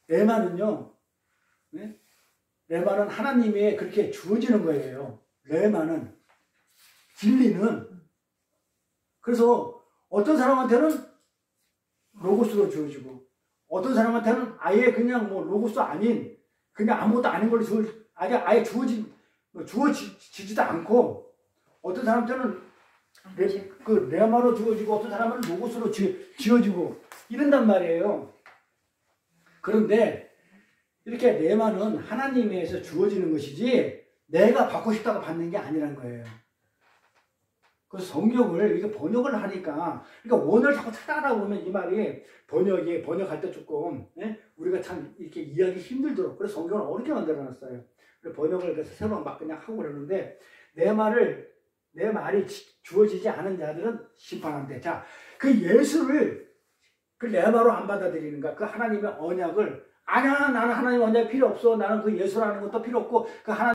S1: 레마는요. 네? 레마는 하나님의 그렇게 주어지는 거예요. 레마는 진리는 그래서 어떤 사람한테는 로고스로 주어지고 어떤 사람한테는 아예 그냥 뭐 로고스 아닌 그냥 아무것도 아닌 걸로 아예 주어지지도 않고 어떤 사람한테는 그 레마로 주어지고 어떤 사람은 로고스로 지어지고 이런단 말이에요. 그런데 이렇게 레마는 하나님에서 주어지는 것이지 내가 받고 싶다고 받는 게 아니란 거예요. 그래서 성경을 이렇게 번역을 하니까 그러니까 원어를 자꾸 찾아가다 보면 이 말이 번역할 때 조금 우리가 참 이렇게 이해하기 힘들도록 그래서 성경을 어렵게 만들어놨어요. 번역을 그래서 새로 막 그냥 하고 그러는데 내 말이 주어지지 않은 자들은 심판한대. 자, 그 예수를 그 레마로 안 받아들이는가? 그 하나님의 언약을 아니야 나는 하나님 언약 필요 없어. 나는 그 예수라는 것도 필요 없고 그 하나님